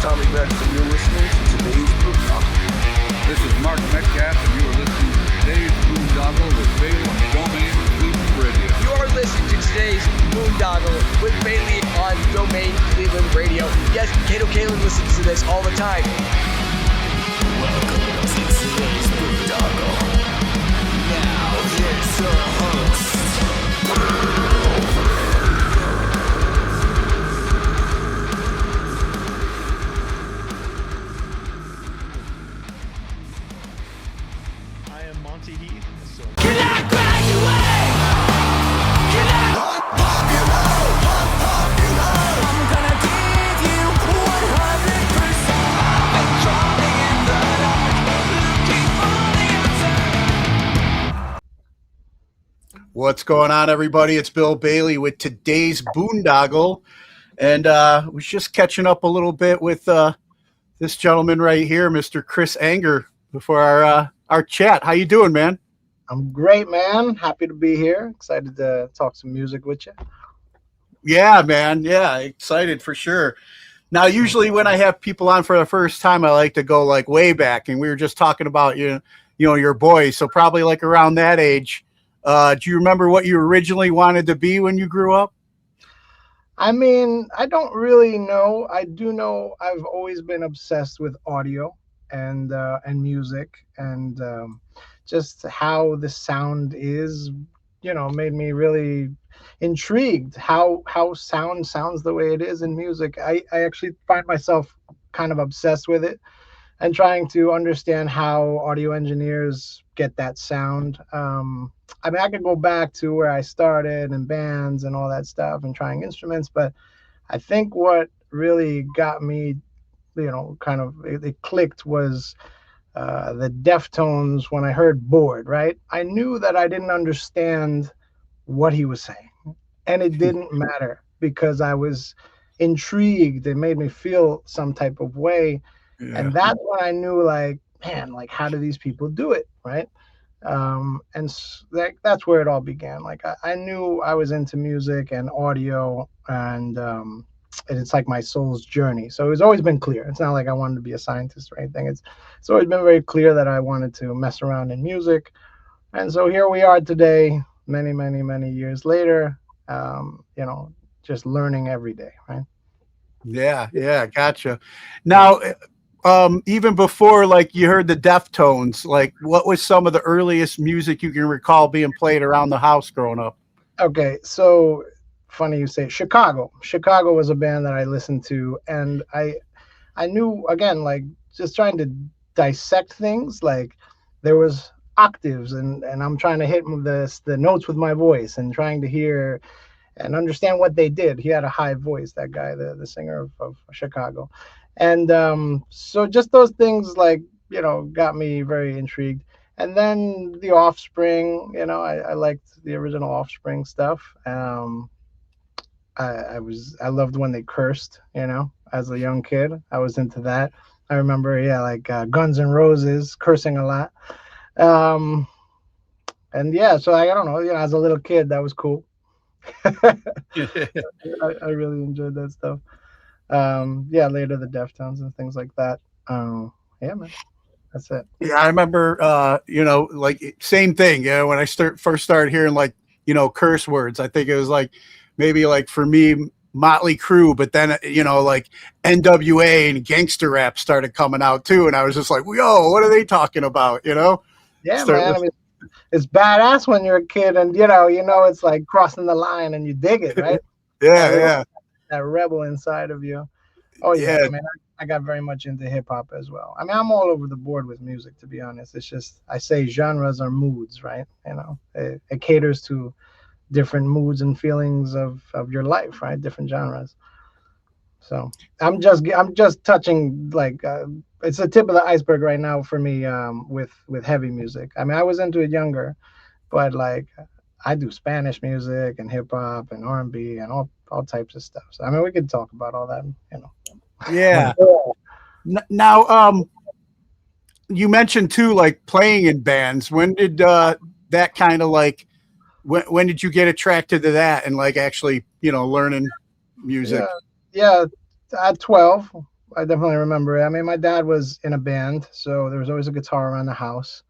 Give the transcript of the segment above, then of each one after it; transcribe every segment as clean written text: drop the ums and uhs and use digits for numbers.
Tommy Rex, and you're listening to today's Boondoggle. This is Mark Metcalf, and you are listening to today's Boondoggle with Bailey on Domain Cleveland Radio. You are listening to today's Boondoggle with Bailey on Domain Cleveland Radio. Yes, Kato Kalin listens to this all the time. Welcome to today's Boondoggle. Now, here's your host. What's going on, everybody? It's Bill Bailey with today's Boondoggle, and was just catching up a little bit with this gentleman right here, Mr. Chris Anger, before our chat. How you doing, man? I'm great, man. Happy to be here. Excited to talk some music with you. Yeah, man. Yeah, excited for sure. Now, usually when I have people on for the first time, I like to go like way back, and we were just talking about your boys, so probably like around that age. Do you remember what you originally wanted to be when you grew up? I mean, I don't really know. I do know I've always been obsessed with audio and music, and just how the sound is, made me really intrigued how sound sounds the way it is in music. I actually find myself kind of obsessed with it and trying to understand how audio engineers get that sound. I mean, I could go back to where I started in bands and all that stuff and trying instruments, but I think what really got me, it clicked was the Deftones when I heard Bored, right? I knew that I didn't understand what he was saying, and it didn't matter because I was intrigued. It made me feel some type of way. Yeah. And that's when I knew, like, man, like, how do these people do it, right? And that's where it all began. Like, I knew I was into music and audio, and it's like my soul's journey. So it's always been clear. It's not like I wanted to be a scientist or anything. It's always been very clear that I wanted to mess around in music. And so here we are today, many, many, many years later, just learning every day, right? Yeah, gotcha. Now, even before, like, you heard the Deftones, like, what was some of the earliest music you can recall being played around the house growing up? Okay, so funny you say Chicago. Chicago was a band that I listened to, and I knew, again, like, just trying to dissect things, like, there was octaves, and I'm trying to hit the notes with my voice and trying to hear and understand what they did. He had a high voice, that guy, the singer of Chicago. And so just those things, like, got me very intrigued. And then the Offspring, I liked the original Offspring stuff. I loved when they cursed, as a young kid. I was into that. I remember, like Guns N' Roses, cursing a lot. And yeah, so I don't know, as a little kid, that was cool. I really enjoyed that stuff. Later the Deftones and things like that. Yeah, man, that's it. Yeah, I remember, like, same thing. When I first started hearing, like, curse words, I think it was like maybe like for me, Motley Crue, but then like NWA and gangster rap started coming out too, and I was just like, "Yo, what are they talking about?" Yeah, man. I mean, it's badass when you're a kid, and it's like crossing the line, and you dig it, right? Yeah. That rebel inside of you. Oh yeah. I mean, I got very much into hip hop as well. I mean, I'm all over the board with music, to be honest. It's just, I say genres are moods, right? It caters to different moods and feelings of your life, right? Different genres. So I'm just touching, like, it's the tip of the iceberg right now for me, with heavy music. I mean, I was into it younger, but like, I do Spanish music and hip hop and R&B and all types of stuff. So I mean, we could talk about all that, Yeah. Now, you mentioned too, like, playing in bands. When did that kind of like? When did you get attracted to that and, like, actually, learning music? Yeah, at 12, I definitely remember it. I mean, my dad was in a band, so there was always a guitar around the house,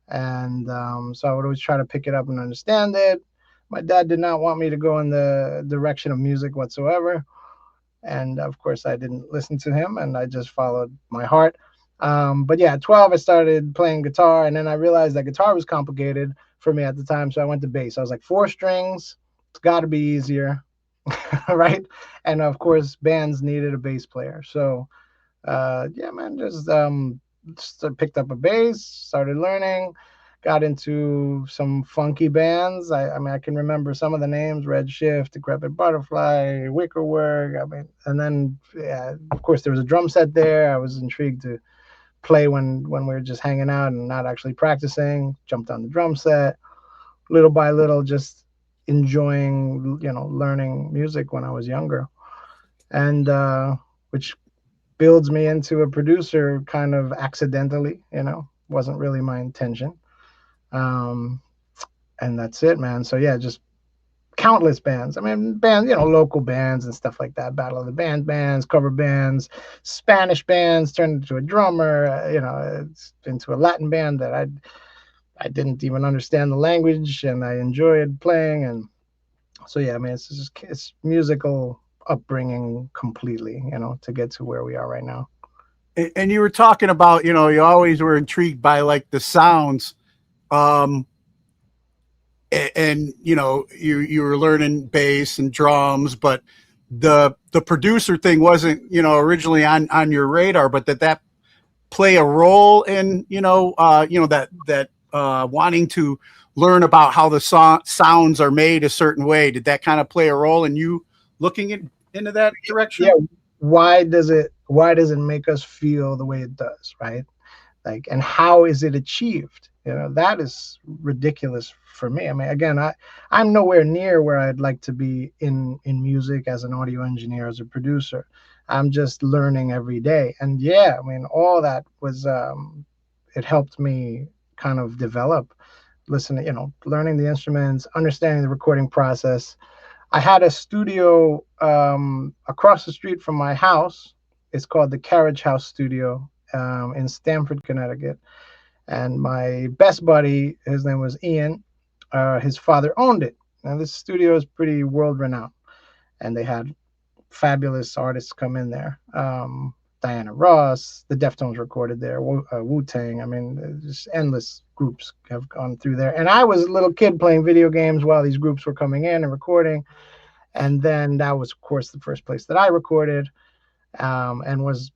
and so I would always try to pick it up and understand it. My dad did not want me to go in the direction of music whatsoever, and of course, I didn't listen to him, and I just followed my heart. But yeah, at 12, I started playing guitar, and then I realized that guitar was complicated for me at the time, so I went to bass. I was like, four strings, it's got to be easier, right? And of course, bands needed a bass player, so yeah, man, just picked up a bass, started learning, got into some funky bands. I mean, I can remember some of the names: Red Shift, Decrepit Butterfly, Wickerwork. I mean, and then yeah, of course there was a drum set there. I was intrigued to play when we were just hanging out and not actually practicing. Jumped on the drum set, little by little, just enjoying, learning music when I was younger, and which builds me into a producer kind of accidentally, wasn't really my intention. Um, and that's it, man. So yeah, just countless bands. I mean, bands, local bands and stuff like that. Battle of the Band bands, cover bands, Spanish bands. Turned into a drummer. It's into a Latin band that I didn't even understand the language, and I enjoyed playing. And so yeah, I mean, it's musical upbringing completely, to get to where we are right now. And you were talking about, you always were intrigued by like the sounds. And you were learning bass and drums, but the producer thing wasn't, originally on your radar, but that play a role in, that wanting to learn about how the sounds are made a certain way. Did that kind of play a role in you looking into that direction? Yeah. Why does it make us feel the way it does, right? Like, and how is it achieved? That is ridiculous for me. I mean, again, I'm nowhere near where I'd like to be in music as an audio engineer, as a producer. I'm just learning every day. And yeah, I mean, all that was, it helped me kind of develop, listening, learning the instruments, understanding the recording process. I had a studio across the street from my house. It's called the Carriage House Studio in Stamford, Connecticut. And my best buddy, his name was Ian, his father owned it. And this studio is pretty world-renowned. And they had fabulous artists come in there. Diana Ross, the Deftones recorded there, Wu-Tang. I mean, just endless groups have gone through there. And I was a little kid playing video games while these groups were coming in and recording. And then that was, of course, the first place that I recorded, and was,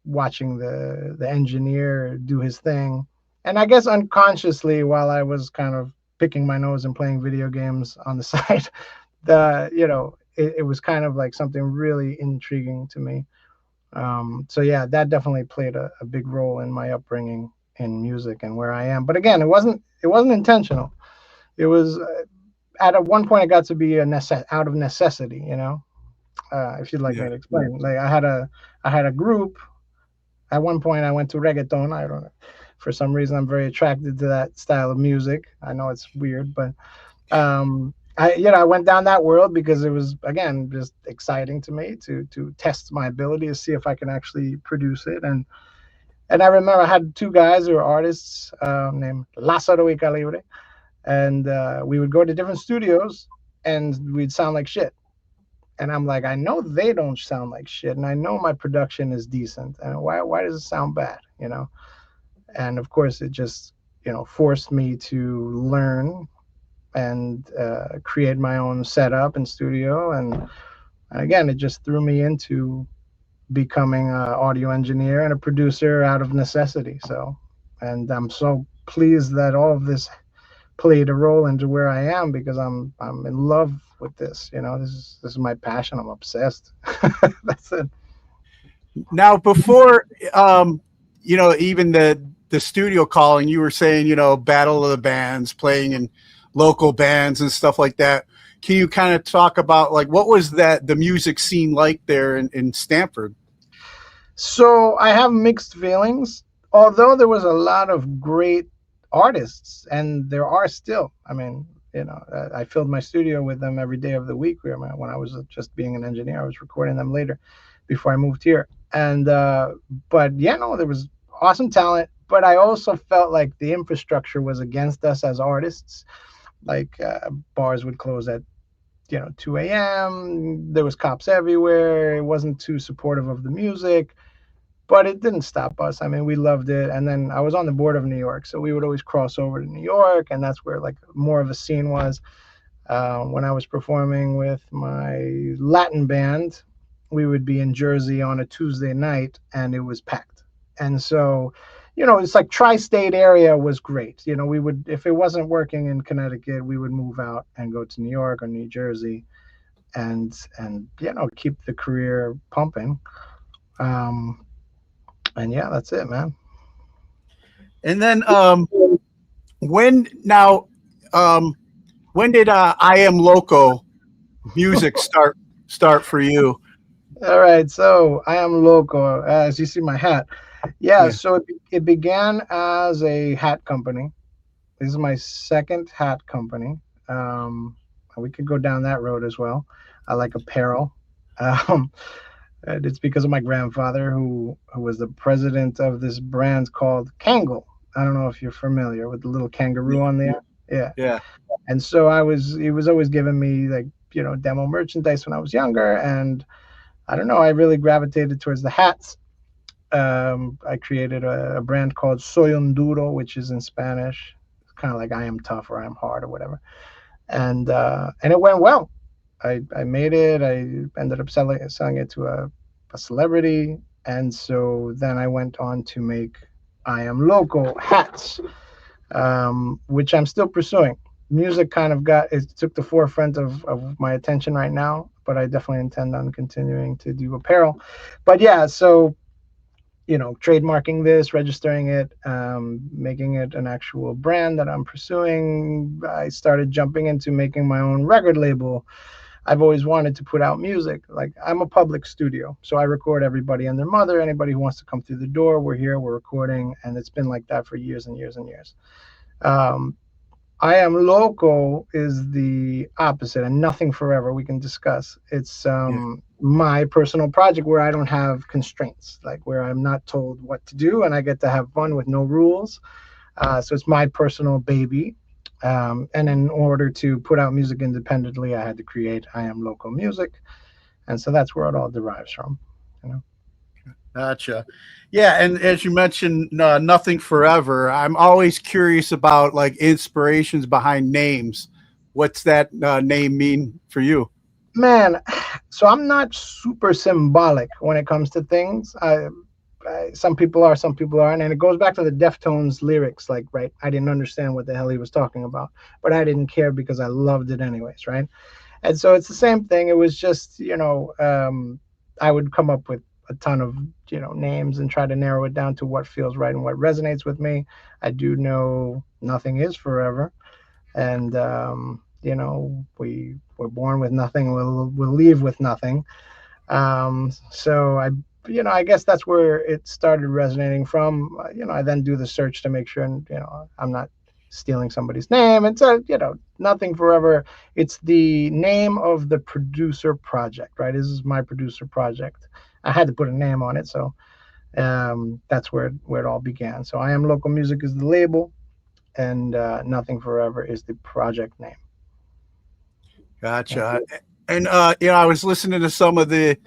watching the engineer do his thing. And I guess unconsciously, while I was kind of picking my nose and playing video games on the side, it was kind of like something really intriguing to me. So yeah, that definitely played a big role in my upbringing in music and where I am. But again, it wasn't intentional. It was at one point it got to be out of necessity, if you'd like me to explain. Like I had a group. At one point I went to reggaeton. I don't know. For some reason I'm very attracted to that style of music. I know it's weird, but I went down that world because it was, again, just exciting to me to test my ability to see if I can actually produce it. And I remember I had two guys who were artists named Lázaro y Calibre, and we would go to different studios and we'd sound like shit. And I'm like, I know they don't sound like shit, and I know my production is decent, and why does it sound bad, And of course it just, forced me to learn and create my own setup and studio. And again, it just threw me into becoming an audio engineer and a producer out of necessity. So, and I'm so pleased that all of this played a role into where I am, because I'm in love with this. This is my passion. I'm obsessed. That's it. Now, before even the studio calling, you were saying, Battle of the Bands, playing in local bands and stuff like that. Can you kind of talk about like what was the music scene like there in Stamford? So I have mixed feelings. Although there was a lot of great artists, and there are still. I mean, I filled my studio with them every day of the week. When I was just being an engineer, I was recording them later before I moved here. And but yeah, no, there was awesome talent, but I also felt like the infrastructure was against us as artists. Like bars would close at 2 a.m. There was cops everywhere. It wasn't too supportive of the music, but it didn't stop us. I mean, we loved it. And then I was on the board of New York, so we would always cross over to New York, and that's where like more of a scene was. When I was performing with my Latin band, we would be in Jersey on a Tuesday night, and it was packed. And so, it's like tri-state area was great. We would, if it wasn't working in Connecticut, we would move out and go to New York or New Jersey, and keep the career pumping. And yeah, that's it, man. And then when now when did I Am Loco music start for you? All right, so I am loco. As you see my hat, yeah. So it began as a hat company. This is my second hat company. We could go down that road as well. I like apparel. Um, and it's because of my grandfather, who was the president of this brand called Kangol. I don't know if you're familiar with the little kangaroo on there. Yeah. Yeah. And so he was always giving me like, demo merchandise when I was younger. And I don't know, I really gravitated towards the hats. I created a brand called Soy un Duro, which is in Spanish. It's kind of like I am tough or I am hard or whatever. And it went well. I made it. I ended up selling it to a celebrity. And so then I went on to make I Am Loco hats, which I'm still pursuing. Music kind of took the forefront of my attention right now, but I definitely intend on continuing to do apparel. But yeah, so trademarking this, registering it, making it an actual brand that I'm pursuing. I started jumping into making my own record label. I've always wanted to put out music. Like, I'm a public studio, so I record everybody and their mother. Anybody who wants to come through the door, we're here, we're recording, and it's been like that for years and years and years. I Am Loco is the opposite, and Nothing Forever we can discuss. It's my personal project where I don't have constraints, like where I'm not told what to do and I get to have fun with no rules. So it's my personal baby. And in order to put out music independently, I had to create I Am Loco music. And so that's where it all derives from. Gotcha. Yeah, and as you mentioned, Nothing Forever, I'm always curious about like inspirations behind names. What's that name mean for you? Man, so I'm not super symbolic when it comes to things. Some people are, some people aren't, and it goes back to the Deftones lyrics. Like, right, I didn't understand what the hell he was talking about, but I didn't care because I loved it anyways, right? And so it's the same thing. It was just, I would come up with a ton of names and try to narrow it down to what feels right and what resonates with me. I do know nothing is forever, and we're born with nothing, we'll leave with nothing. So I guess that's where it started resonating from. I then do the search to make sure, I'm not stealing somebody's name. And so, Nothing Forever, it's the name of the producer project, right? This is my producer project. I had to put a name on it, so that's where it all began. So I Am Local Music is the label, and Nothing Forever is the project name. Gotcha. And I was listening to some of the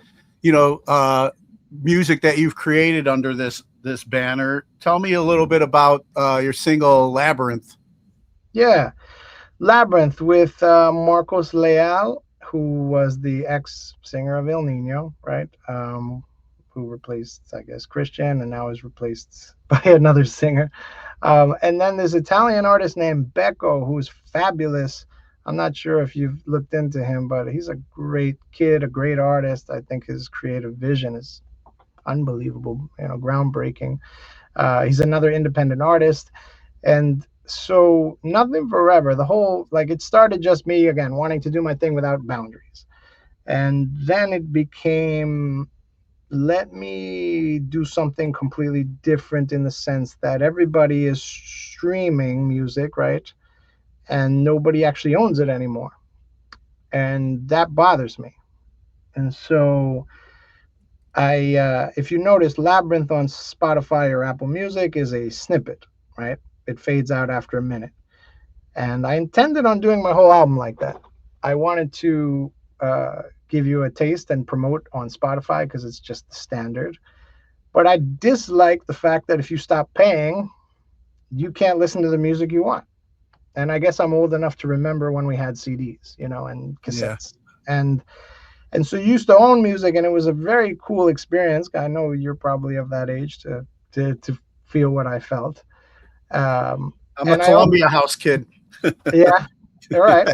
music that you've created under this banner. Tell me a little bit about your single Labyrinth. Yeah, Labyrinth with Marcos Leal, who was the ex-singer of El Nino, right? Who replaced, I guess, Christian, and now is replaced by another singer. And then there's Italian artist named Becco, who's fabulous. I'm not sure if you've looked into him, but he's a great kid, a great artist. I think his creative vision is unbelievable, groundbreaking. He's another independent artist. And so Nothing Forever, the whole, like, it started just me, again, wanting to do my thing without boundaries. And then it became, let me do something completely different, in the sense that everybody is streaming music, right? And nobody actually owns it anymore. And that bothers me. And so If you notice, Labyrinth on Spotify or Apple Music is a snippet, right? It fades out after a minute. And I intended on doing my whole album like that. I wanted to give you a taste and promote on Spotify because it's just the standard. But I dislike the fact that if you stop paying, you can't listen to the music you want. And I guess I'm old enough to remember when we had CDs, and cassettes. And so you used to own music, and it was a very cool experience. I know you're probably of that age to feel what I felt. I'm a Columbia House kid. Yeah, all right.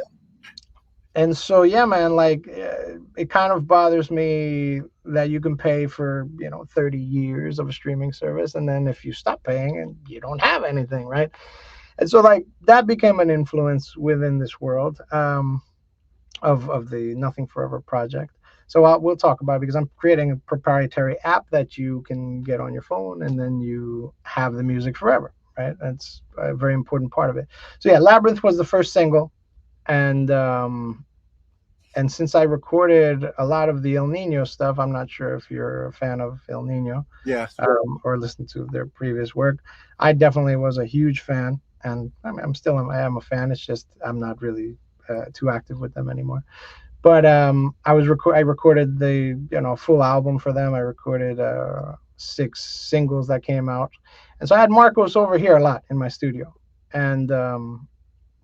And so, yeah, man, like it kind of bothers me that you can pay for 30 years of a streaming service, and then if you stop paying, and you don't have anything, right? And so, like, that became an influence within this world of the Nothing Forever project. So we'll talk about it because I'm creating a proprietary app that you can get on your phone, and then you have the music forever, right? That's a very important part of it. So yeah, Labyrinth was the first single, and since I recorded a lot of the El Nino stuff, I'm not sure if you're a fan of El Nino, Yes, or listened to their previous work. I definitely was a huge fan, and I mean, I am a fan. It's just I'm not really too active with them anymore. But I recorded the full album for them. I recorded 6 singles that came out, and so I had Marcos over here a lot in my studio. And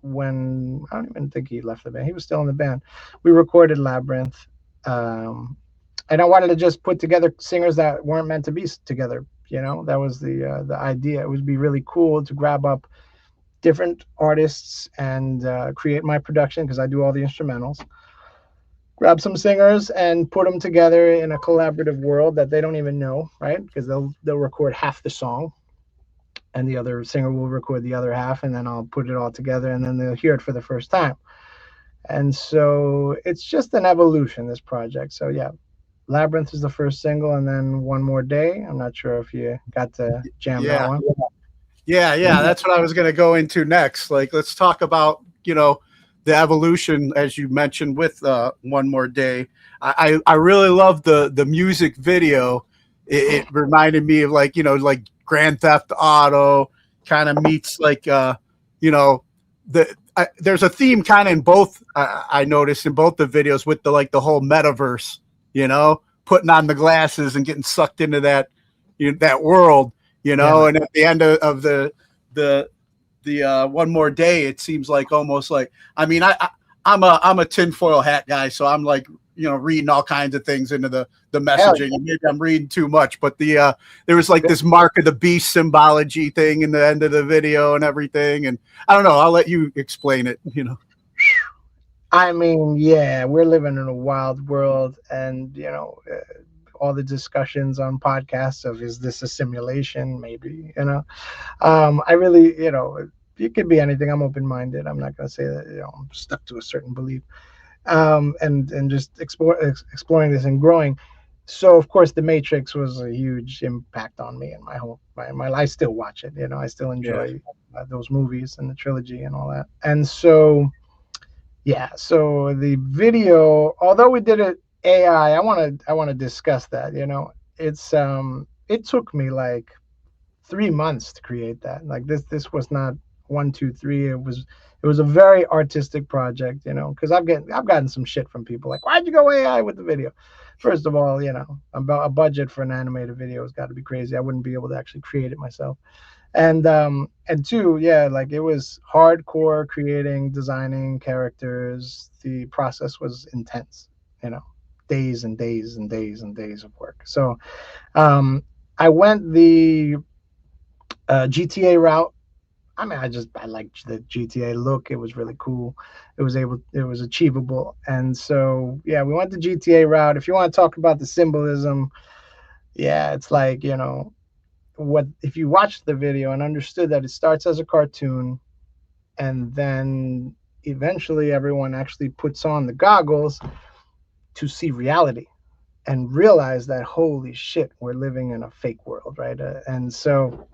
when I don't even think he left the band, he was still in the band. We recorded Labyrinth, and I wanted to just put together singers that weren't meant to be together. That was the idea. It would be really cool to grab up different artists and create my production because I do all the instrumentals. Grab some singers and put them together in a collaborative world that they don't even know, right? Because they'll record half the song, and the other singer will record the other half, and then I'll put it all together, and then they'll hear it for the first time. And so it's just an evolution, this project. So yeah, Labyrinth is the first single, and then One More Day. I'm not sure if you got to jam that one. Yeah, that's what I was going to go into next. Like, let's talk about, the evolution, as you mentioned, with One More Day. I really love the music video. It reminded me of like Grand Theft Auto kind of meets like there's a theme kind of in both. I noticed in both the videos with the whole metaverse, putting on the glasses and getting sucked into that that world, And at the end of the One More Day, it seems like almost like, I mean, I'm a tinfoil hat guy, so I'm like, reading all kinds of things into the messaging, and maybe I'm reading too much, but there was like this mark of the beast symbology thing in the end of the video and everything. And I don't know, I'll let you explain it, I mean, yeah, we're living in a wild world, and all the discussions on podcasts of, is this a simulation? Maybe, I really, it could be anything. I'm open-minded. I'm not going to say that, I'm stuck to a certain belief, and just exploring this and growing. So of course the Matrix was a huge impact on me and my life. I still watch it, I still enjoy those movies and the trilogy and all that. And so, yeah, so the video, although we did it AI, I want to discuss that. It took me like 3 months to create that. Like this was not 1, 2, 3. It was a very artistic project, because I've gotten some shit from people like, why'd you go AI with the video? First of all, about a budget for an animated video has got to be crazy. I wouldn't be able to actually create it myself. And 2, yeah, like it was hardcore creating, designing characters. The process was intense, days and days and days and days of work. So I went the GTA route. I mean, I liked the GTA look. It was really cool. It was achievable. And so, yeah, we went the GTA route. If you want to talk about the symbolism, yeah, it's like, what if you watched the video and understood that it starts as a cartoon, and then eventually everyone actually puts on the goggles to see reality. and realize that holy shit, we're living in a fake world, right? And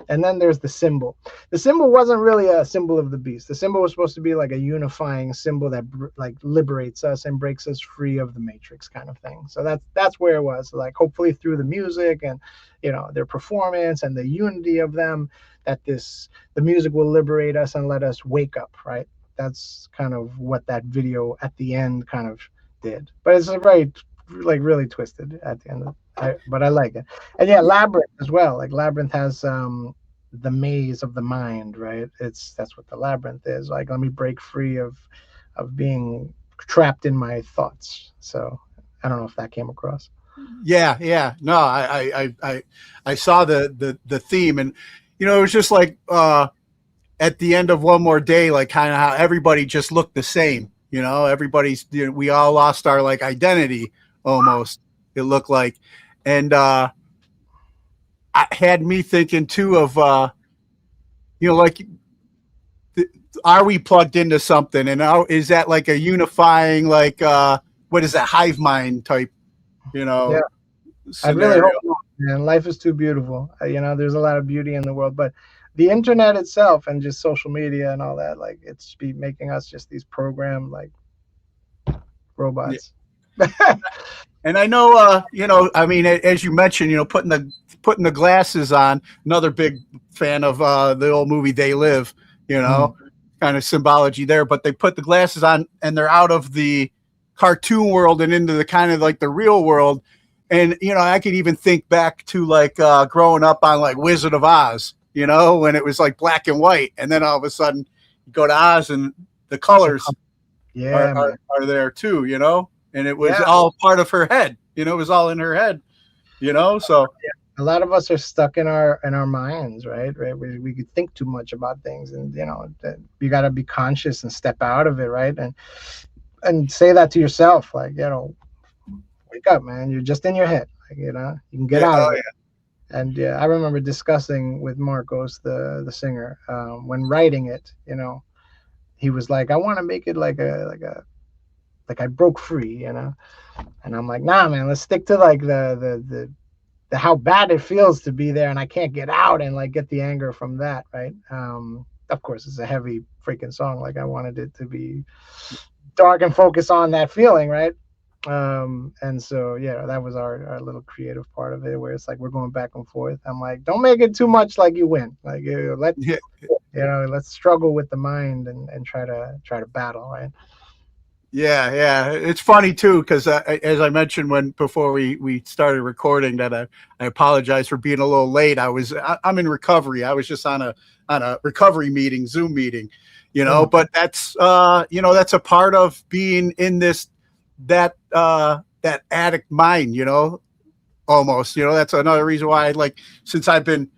then there's the symbol. The symbol wasn't really a symbol of the beast. The symbol was supposed to be like a unifying symbol that like liberates us and breaks us free of the matrix, kind of thing. So that's where it was, like, hopefully through the music and, you know, their performance and the unity of them, that the music will liberate us and let us wake up, right? That's kind of what that video at the end kind of did. But it's a very, like, really twisted at the end but I like it. And yeah, Labyrinth as well. Like, Labyrinth has the maze of the mind, right? That's what the labyrinth is. Like, let me break free of being trapped in my thoughts. So I don't know if that came across. Yeah. No, I saw the theme, and you know, it was just like at the end of One More Day, like kind of how everybody just looked the same. You know, everybody's, you know, we all lost our like identity almost. It looked like, and I had me thinking too of you know, like, are we plugged into something, and is that like a unifying, like what is that, hive mind type, you know? Yeah. I scenario? really hope not, man. Life is too beautiful. You know, there's a lot of beauty in the world, but the internet itself and just social media and all that, like, it's be making us just these programmed like robots. Yeah. And I know, you know, I mean, as you mentioned, you know, putting the glasses on. Another big fan of the old movie They Live. You know, kind of symbology there. But they put the glasses on, and they're out of the cartoon world and into the kind of like the real world. And you know, I could even think back to like growing up on like Wizard of Oz. You know, when it was like black and white, and then all of a sudden you go to Oz and the colors are there too. You know. And it was all part of her head, you know, it was all in her head, you know, so. A lot of us are stuck in our minds, right? We could think too much about things, and, you know, you got to be conscious and step out of it, right? And say that to yourself, like, you know, wake up, man, you're just in your head, like, you know, you can get out of it. And I remember discussing with Marcos, the singer, when writing it, you know, he was like, I want to make it like I broke free, you know, and I'm like, nah, man, let's stick to like the how bad it feels to be there, and I can't get out, and like get the anger from that, right? Of course, it's a heavy freaking song. Like, I wanted it to be dark and focus on that feeling, right? And so yeah, that was our little creative part of it, where it's like we're going back and forth. I'm like, don't make it too much like you win. Like, you know, let's struggle with the mind and try to battle, right? Yeah. It's funny too, because as I mentioned before we started recording, that I apologize for being a little late. I'm in recovery. I was just on a recovery meeting, Zoom meeting, you know. But that's you know, that's a part of being in that addict mind, you know, almost. You know, that's another reason why since I've been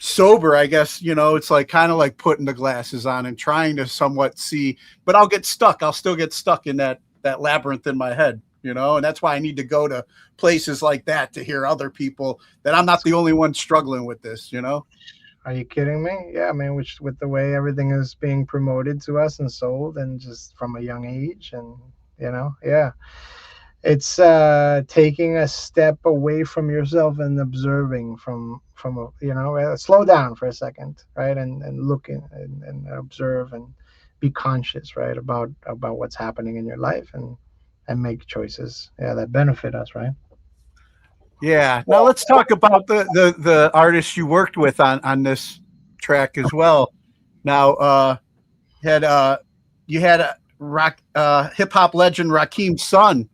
sober, I guess, you know, it's like kind of like putting the glasses on and trying to somewhat see, but I'll still get stuck in that labyrinth in my head, you know, and that's why I need to go to places like that to hear other people, that I'm not the only one struggling with this, you know. Are you kidding me? Yeah, I mean, with the way everything is being promoted to us and sold, and just from a young age, and, you know, yeah. It's taking a step away from yourself and observing from you know, slow down for a second, right? And look and observe and be conscious, right, about what's happening in your life, and make choices, that benefit us, right? Yeah. Now let's talk about the artists you worked with on this track as well. Now you had a rock hip hop legend Rakeem's son.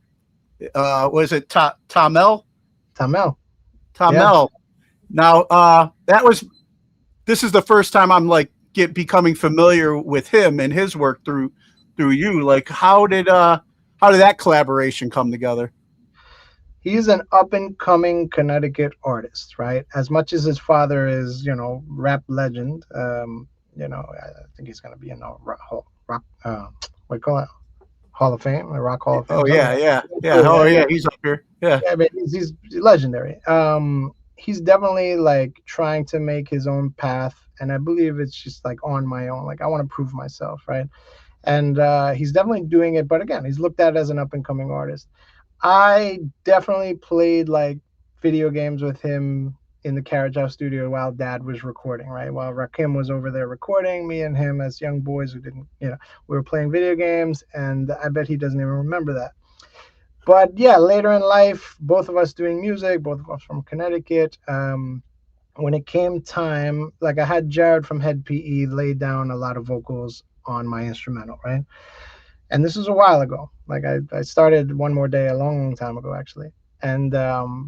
Was it Tamel? Tamel. Yeah. Now this is the first time I'm like becoming familiar with him and his work through you. Like, how did that collaboration come together? He's an up and coming Connecticut artist, right? As much as his father is, you know, rap legend, you know, I think he's going to be in the rock, what do you call it? Hall of Fame, the Rock Hall of Fame. Oh yeah. Oh yeah, he's up here. Yeah, but he's legendary. He's definitely like trying to make his own path, and I believe it's just like on my own. Like, I want to prove myself, right? And he's definitely doing it. But again, he's looked at as an up and coming artist. I definitely played like video games with him in the Carriage House studio while Dad was recording, right? While Rakim was over there recording, me and him as young boys who didn't, we were playing video games, and I bet he doesn't even remember that. But yeah, later in life, both of us doing music, both of us from Connecticut. When it came time, like I had Jared from Head PE lay down a lot of vocals on my instrumental, right? And this was a while ago. Like I started One More Day a long time ago, actually. And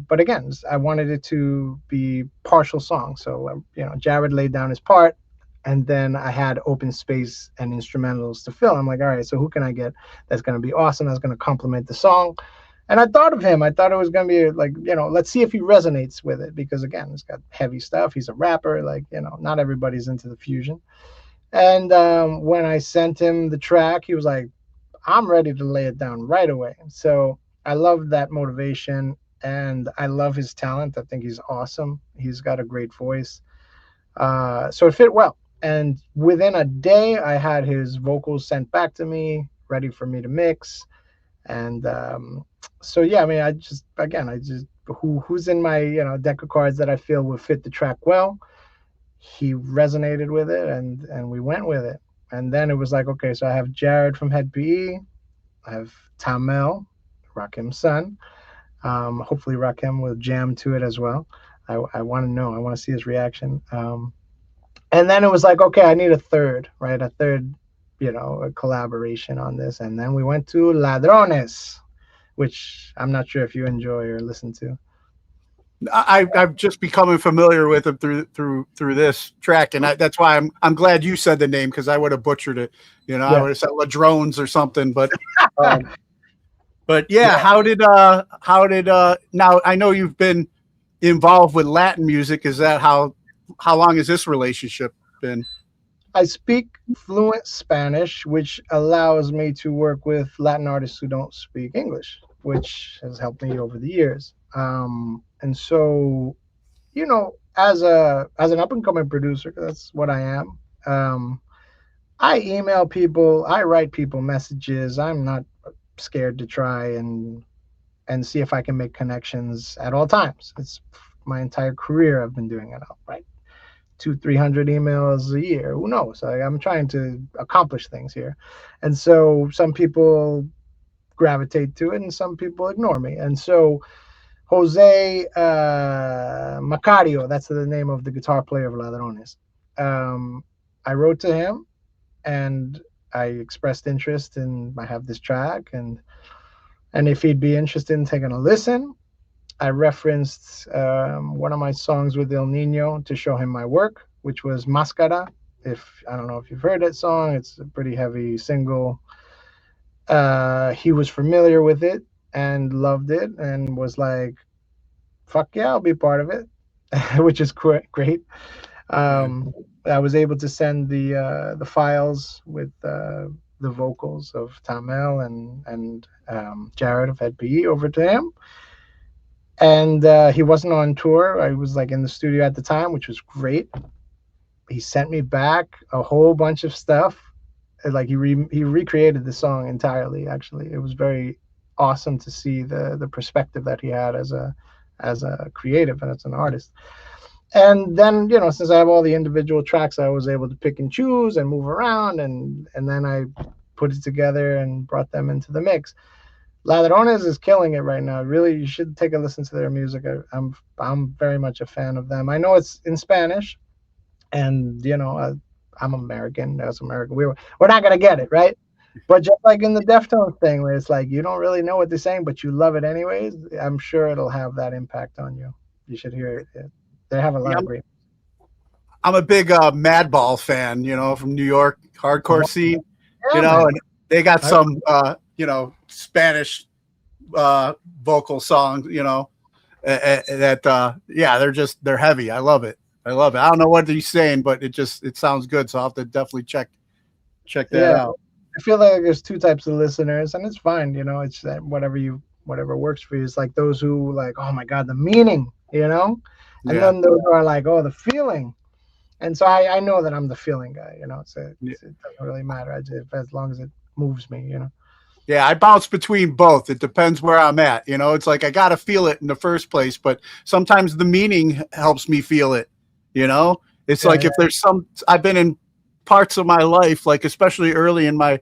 but again, I wanted it to be partial songs. So Jared laid down his part, and then I had open space and instrumentals to fill. I'm like, all right, so who can I get that's going to be awesome, that's going to complement the song? And I thought of him. I thought it was going to be like, let's see if he resonates with it, because again, it's got heavy stuff. He's a rapper. Like, not everybody's into the fusion. And when I sent him the track, he was like, I'm ready to lay it down right away. So I love that motivation, and I love his talent. I think he's awesome. He's got a great voice. So it fit well. And within a day, I had his vocals sent back to me, ready for me to mix. And so yeah, I mean, I just who's in my deck of cards that I feel would fit the track well. He resonated with it, and we went with it. And then it was like, okay, so I have Jared from Head PE, I have Tamel, Rakim's son. Hopefully Rakim will jam to it as well. I want to know. I want to see his reaction. And then it was like, okay, I need a third, right? A third, a collaboration on this. And then we went to Ladrones, which I'm not sure if you enjoy or listen to. I've just becoming familiar with him through this track, and that's why I'm glad you said the name, because I would have butchered it. I would have said Ladrones or something. But yeah, how did now I know you've been involved with Latin music. Is that how long has this relationship been? I speak fluent Spanish, which allows me to work with Latin artists who don't speak English, which has helped me over the years. And so, as an up and coming producer, that's what I am. I email people, I write people messages. I'm not scared to try and see if I can make connections at all times. It's my entire career I've been doing it. I'll write 200-300 emails a year. Who knows? I'm trying to accomplish things here. And so some people gravitate to it and some people ignore me. And so Jose Macario, that's the name of the guitar player of Ladrones. I wrote to him and I expressed interest in, I have this track, and if he'd be interested in taking a listen. I referenced one of my songs with El Nino to show him my work, which was Mascara. I don't know if you've heard that song, it's a pretty heavy single. He was familiar with it and loved it and was like, fuck yeah, I'll be part of it, which is great. I was able to send the files with the vocals of Tamel and Jared of Head PE over to him. And he wasn't on tour. I was like in the studio at the time, which was great. He sent me back a whole bunch of stuff. Like he recreated the song entirely. Actually, it was very awesome to see the perspective that he had as a creative and as an artist. And then since I have all the individual tracks, I was able to pick and choose and move around, and then I put it together and brought them into the mix. Ladrones is killing it right now. Really, you should take a listen to their music. I'm very much a fan of them. I know it's in Spanish, and I'm American. As American, we're not gonna get it right. But just like in the Deftones thing, where it's like you don't really know what they're saying, but you love it anyways. I'm sure it'll have that impact on you. You should hear it. They have a lot of great. I'm a big Madball fan. From New York hardcore scene. Yeah, and they got some Spanish vocal songs, that they're heavy. I love it. I don't know what he's saying, but it sounds good. So I'll have to definitely check that out. I feel like there's two types of listeners, and it's fine. It's whatever works for you. It's like those who like, oh my God, the meaning, and then those who are like, oh, the feeling. And so I know that I'm the feeling guy, so it doesn't really matter as long as it moves me, Yeah, I bounce between both. It depends where I'm at. You know, it's like I got to feel it in the first place, but sometimes the meaning helps me feel it. You know, it's Yeah, like if there's I've been in parts of my life, like especially early in my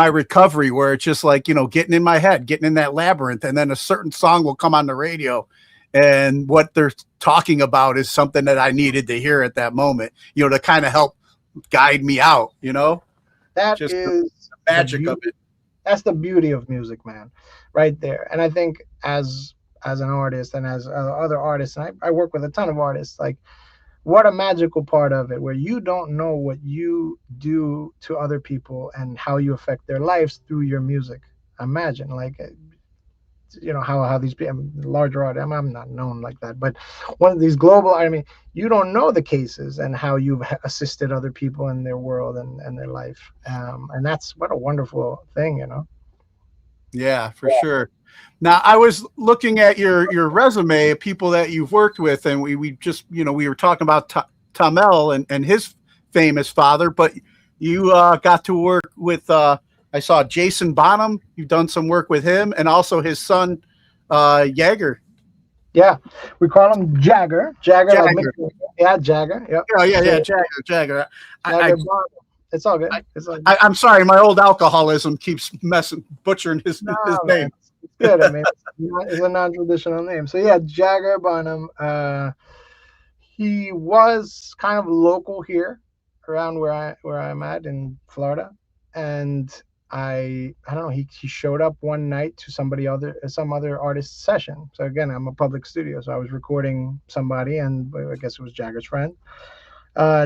recovery, where it's just like, you know, getting in my head, getting in that labyrinth, and then a certain song will come on the radio, and what they're talking about is something that I needed to hear at that moment, you know, to kind of help guide me out, you know, that just is the magic of it. that's the beauty of music, man, right there. And I think as an artist and as other artists, and I work with a ton of artists, like what a magical part of it, where you don't know what you do to other people and how you affect their lives through your music. Imagine, like, you know, how these people, larger artists, I'm not known like that, but one of these global, I mean, you don't know the cases and how you've assisted other people in their world and their life. And that's what a wonderful thing, you know. Yeah, for sure. Now, I was looking at your resume of people that you've worked with, and we just, you know, we were talking about Tamel and his famous father, but you got to work with, I saw Jason Bonham. You've done some work with him, and also his son, Jagger. Yeah, we call him Jagger. Jagger, like Jagger. Mick, yeah, Jagger. Yep. Oh, yeah, So, Jagger. Jagger Bonham. It's all good. It's all good. I'm sorry, my old alcoholism keeps butchering his No, name. man, it's good. I mean, it's a non-traditional name. So yeah, Jagger Bonham. He was kind of local here, around where I'm at in Florida, and I don't know. He showed up one night to some other artist's session. So again, I'm a public studio, so I was recording somebody, and I guess it was Jagger's friend.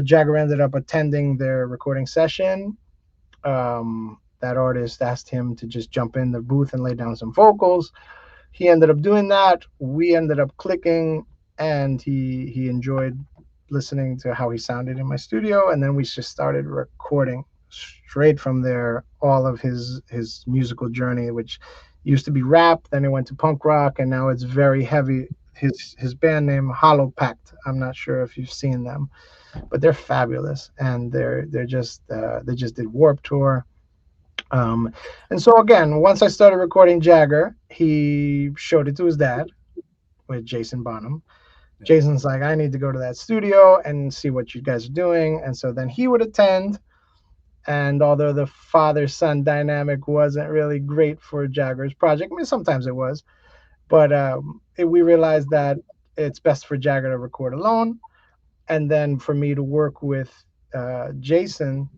Jagger ended up attending their recording session. That artist asked him to just jump in the booth and lay down some vocals. He ended up doing that. We ended up clicking, and he enjoyed listening to how he sounded in my studio. And then we just started recording straight from there all of his musical journey, which used to be rap, then it went to punk rock, and now it's very heavy. His band name, Hollow Pact. I'm not sure if you've seen them, but they're fabulous, and they just did Warped Tour. And so again, once I started recording Jagger, he showed it to his dad with Jason Bonham. Jason's like, I need to go to that studio and see what you guys are doing. And so then he would attend. And although the father-son dynamic wasn't really great for Jagger's project, I mean, sometimes it was, but we realized that it's best for Jagger to record alone, and then for me to work with Jason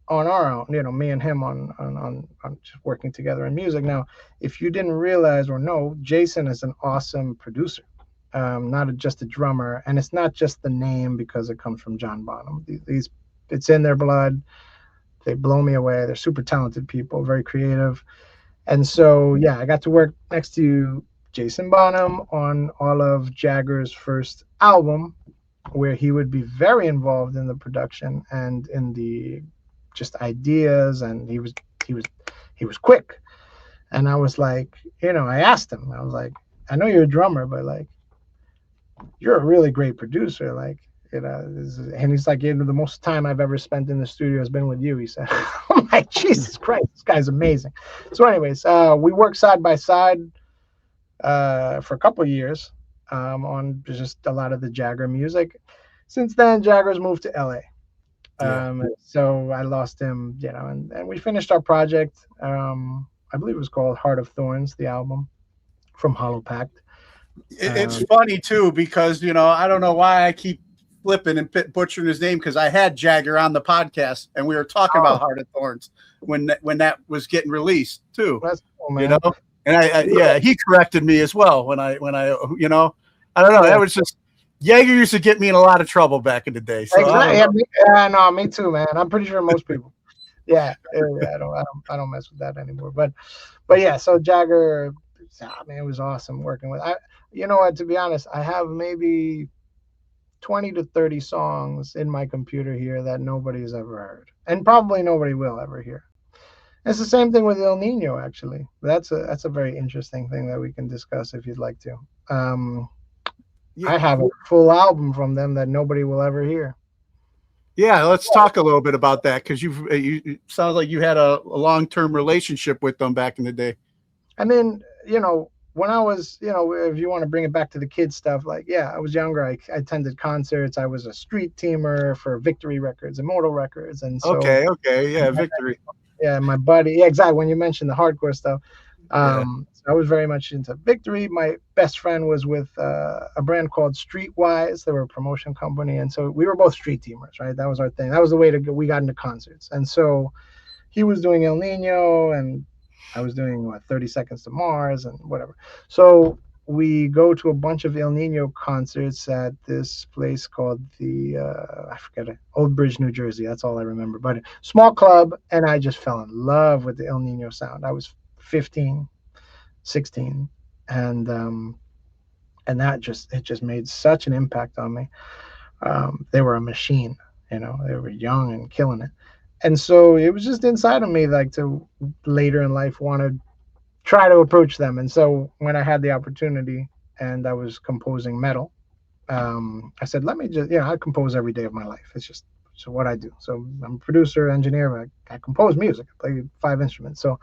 on our own, you know, me and him on just working together in music. Now, if you didn't realize or know, Jason is an awesome producer, not just a drummer, and it's not just the name because it comes from John Bonham. It's in their blood. They blow me away. They're super talented people, very creative. And so, yeah, I got to work next to Jason Bonham on all of Jagger's first album, where he would be very involved in the production and in the just ideas, and he was quick. And I was like, you know, I asked him, I was like, I know you're a drummer, but like, you're a really great producer, like, you know. And he's like, you know, the most time I've ever spent in the studio has been with you, he said. I'm like, Jesus Christ, this guy's amazing. So anyways, we worked side by side for a couple of years on just a lot of the Jagger music. Since then, Jagger's moved to LA. So I lost him, you know, and we finished our project. I believe it was called Heart of Thorns, the album from Hollow Pact. It's funny too, because, you know, I don't know why I keep flipping and butchering his name, because I had Jagger on the podcast and we were talking about Heart of Thorns when that was getting released too. That's cool, man. You know, and yeah, he corrected me as well when I you know, I don't know, that was just, Jagger used to get me in a lot of trouble back in the day. So exactly. No, me too, man. I'm pretty sure most people. Yeah, I don't mess with that anymore. But yeah, so Jagger, man, it was awesome working with. You know what? To be honest, I have maybe 20 to 30 songs in my computer here that nobody's ever heard, and probably nobody will ever hear. It's the same thing with El Nino, actually. That's a very interesting thing that we can discuss if you'd like to. I have a full album from them that nobody will ever hear. Yeah, let's talk a little bit about that because it sounds like you had a long-term relationship with them back in the day. I mean, when I was, if you want to bring it back to the kid stuff, like, yeah, I was younger. I attended concerts. I was a street teamer for Victory Records, Immortal Records. And so, Okay, yeah, Victory. yeah, my buddy, yeah, exactly. When you mentioned the hardcore stuff, Yeah. so I was very much into Victory. My best friend was with a brand called Streetwise. They were a promotion company. And so we were both street teamers, right? That was our thing. That was the way we got into concerts. And so he was doing El Nino and I was doing 30 Seconds to Mars and whatever. So we go to a bunch of El Nino concerts at this place called I forget it, Old Bridge, New Jersey. That's all I remember. But a small club, and I just fell in love with the El Nino sound. I was 15, 16, and that just made such an impact on me. They were a machine, they were young and killing it. And so it was just inside of me, like, to later in life want to try to approach them. And so when I had the opportunity and I was composing metal, I said, let me just, I compose every day of my life. It's just what I do. So I'm a producer, engineer. I compose music. I play 5 instruments. So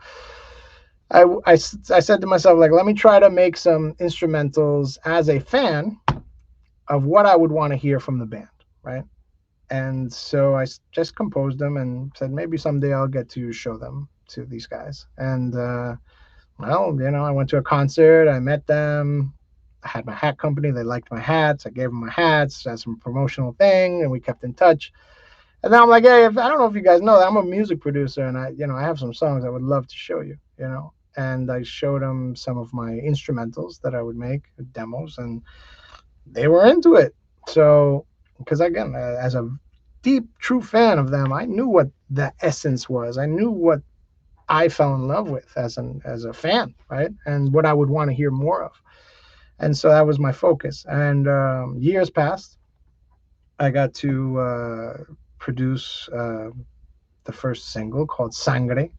I said to myself, like, let me try to make some instrumentals as a fan of what I would want to hear from the band, right? And so I just composed them and said, maybe someday I'll get to show them to these guys. And, I went to a concert. I met them. I had my hat company. They liked my hats. I gave them my hats as some promotional thing, and we kept in touch. And then I'm like, hey, I don't know if you guys know that I'm a music producer, and I have some songs I would love to show you, And I showed them some of my instrumentals that I would make, demos, and they were into it. So, because again, as a deep, true fan of them, I knew what the essence was. I knew what I fell in love with as a fan, right? And what I would want to hear more of. And so that was my focus. And years passed. I got to produce the first single called Sangre.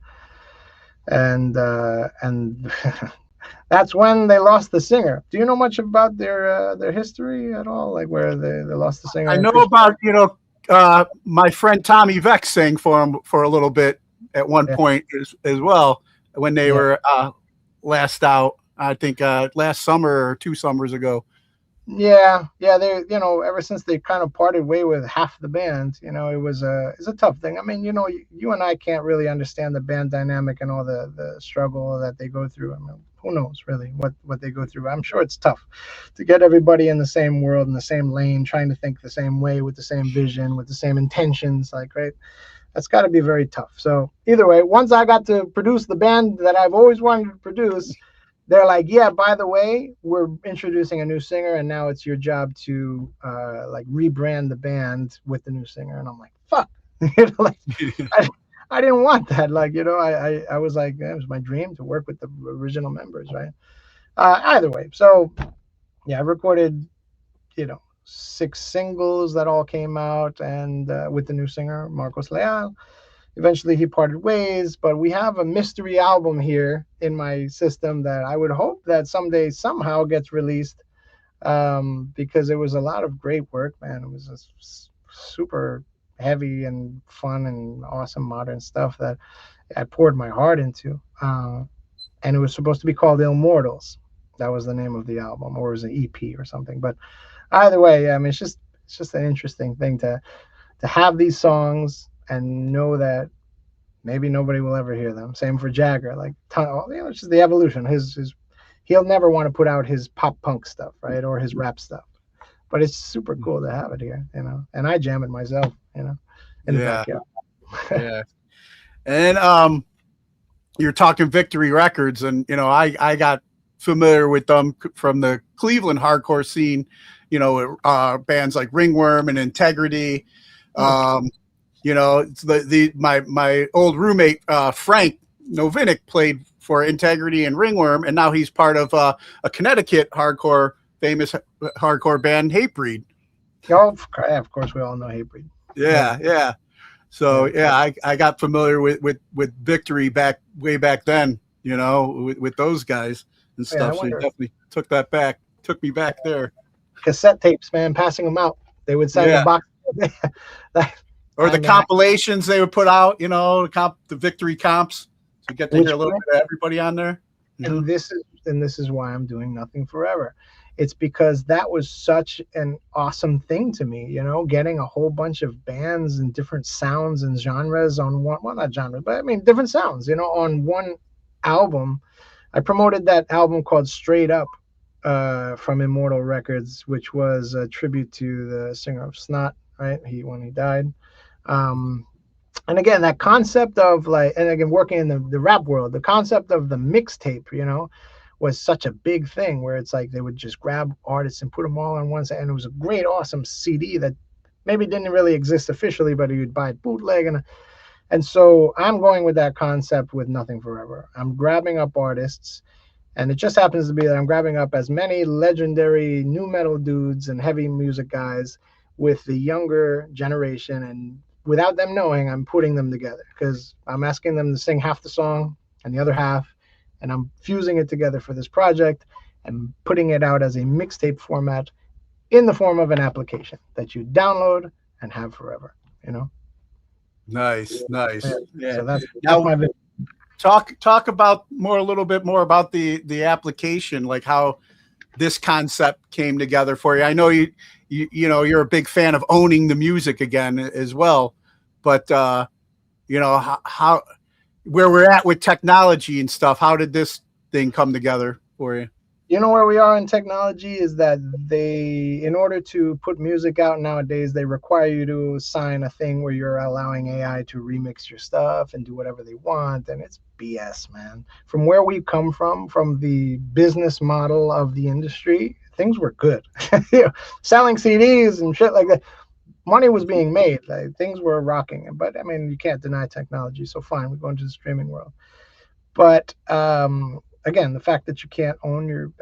And that's when they lost the singer. Do you know much about their history at all? Like where they lost the singer? I know about, my friend Tommy Vex sang for him for a little bit at one point as well when they were last out, I think last summer or 2 summers ago. Yeah. They, ever since they kind of parted way with half the band, it's a tough thing. I mean, you and I can't really understand the band dynamic and all the struggle that they go through. I mean, who knows really what they go through. I'm sure it's tough to get everybody in the same world, in the same lane, trying to think the same way, with the same vision, with the same intentions, like, right? That's got to be very tough. So either way, once I got to produce the band that I've always wanted to produce, they're like, yeah, by the way, we're introducing a new singer, and now it's your job to rebrand the band with the new singer. And I'm like, fuck, I didn't want that. Like, I was like, it was my dream to work with the original members, right? Either way, so yeah, I recorded, 6 singles that all came out, and with the new singer Marcos Leal. Eventually he parted ways, but we have a mystery album here in my system that I would hope that someday somehow gets released, because it was a lot of great work, man. It was just super heavy and fun and awesome modern stuff that I poured my heart into, and it was supposed to be called Immortals. That was the name of the album, or it was an EP or something. But either way, I mean, it's just an interesting thing to have these songs and know that maybe nobody will ever hear them. Same for Jagger, like, it's just the evolution. He'll never want to put out his pop punk stuff, right, or his rap stuff. But it's super cool to have it here, And I jam it myself, in the backyard. Yeah. And you're talking Victory Records, and I got familiar with them from the Cleveland hardcore scene. Bands like Ringworm and Integrity. It's my old roommate Frank Novinik played for Integrity and Ringworm, and now he's part of a Connecticut famous hardcore band, Hatebreed. Oh, of course, we all know Hatebreed. Yeah. So I got familiar with Victory way back then, with those guys and stuff. So he definitely took me back there. Cassette tapes, man, passing them out. They would send a box. Or I the mean, compilations they would put out, the victory comps. So you get to which hear a little bit of everybody on there. and this is why I'm doing Nothing Forever. It's because that was such an awesome thing to me, getting a whole bunch of bands and different sounds and genres on one, well, not genres, but I mean different sounds, on one album. I promoted that album called Straight Up from Immortal Records, which was a tribute to the singer of Snot, right? When he died. And again, that concept of and again, working in the rap world, the concept of the mixtape, was such a big thing where it's like they would just grab artists and put them all on one side. And it was a great, awesome CD that maybe didn't really exist officially, but you'd buy bootleg. And so I'm going with that concept with Nothing Forever. I'm grabbing up artists, and it just happens to be that I'm grabbing up as many legendary nu metal dudes and heavy music guys with the younger generation, and without them knowing, I'm putting them together because I'm asking them to sing half the song and the other half, and I'm fusing it together for this project and putting it out as a mixtape format in the form of an application that you download and have forever, Nice. Yeah. So that's Now, my vision. talk about a little bit more about the application, like how this concept came together for you. I know you're a big fan of owning the music again as well, but how where we're at with technology and stuff, how did this thing come together for you? Where we are in technology is that in order to put music out nowadays, they require you to sign a thing where you're allowing AI to remix your stuff and do whatever they want. And it's BS, man. From where we come from the business model of the industry, things were good. Selling CDs and shit like that. Money was being made. Things were rocking. But I mean, you can't deny technology. So fine, we're going to the streaming world. But again, the fact that you can't own your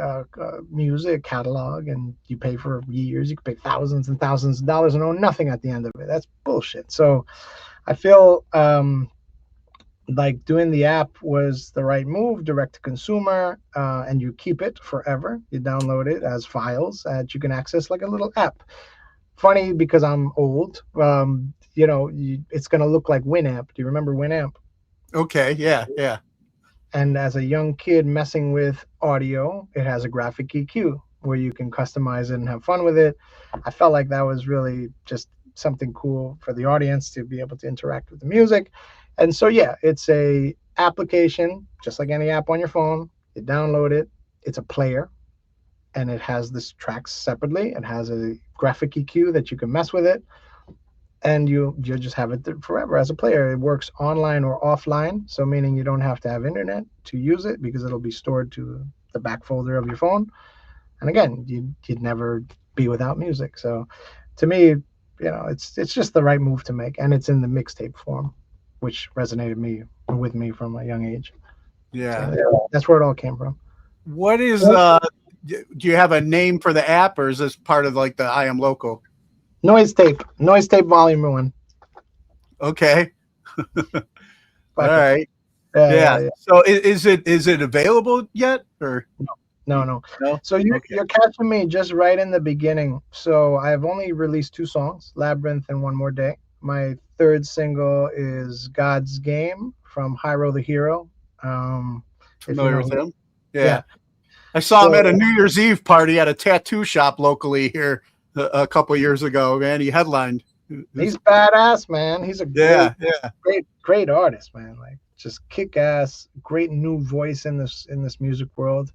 music catalog and you pay for years, you can pay thousands and thousands of dollars and own nothing at the end of it. That's bullshit. So I feel like doing the app was the right move, direct to consumer, and you keep it forever. You download it as files that you can access like a little app. Funny because I'm old, it's going to look like Winamp. Do you remember Winamp? Okay, yeah. And as a young kid messing with audio, it has a graphic EQ where you can customize it and have fun with it. I felt like that was really just something cool for the audience to be able to interact with the music. And so, yeah, it's a application, just like any app on your phone. You download it. It's a player, and it has this tracks separately. It has a graphic EQ that you can mess with it. And you just have it forever as a player. It works online or offline, so meaning you don't have to have internet to use it because it'll be stored to the back folder of your phone. And again, you'd never be without music. So to me, it's just the right move to make, and it's in the mixtape form, which resonated with me from a young age. Yeah. So, that's where it all came from. What is do you have a name for the app, or is this part of like the I Am Local? Noise Tape Volume 1. Okay. All right. Yeah. So is it available yet, or no? No. So you're catching me just right in the beginning. So I've only released 2 songs, Labyrinth and One More Day. My third single is God's Game from Hyro the Hero. Familiar with him? Yeah. I saw him at a New Year's Eve party at a tattoo shop locally here a couple of years ago, man. He headlined. He's badass, man. He's a great artist, man. Like just kick ass, great new voice in this music world,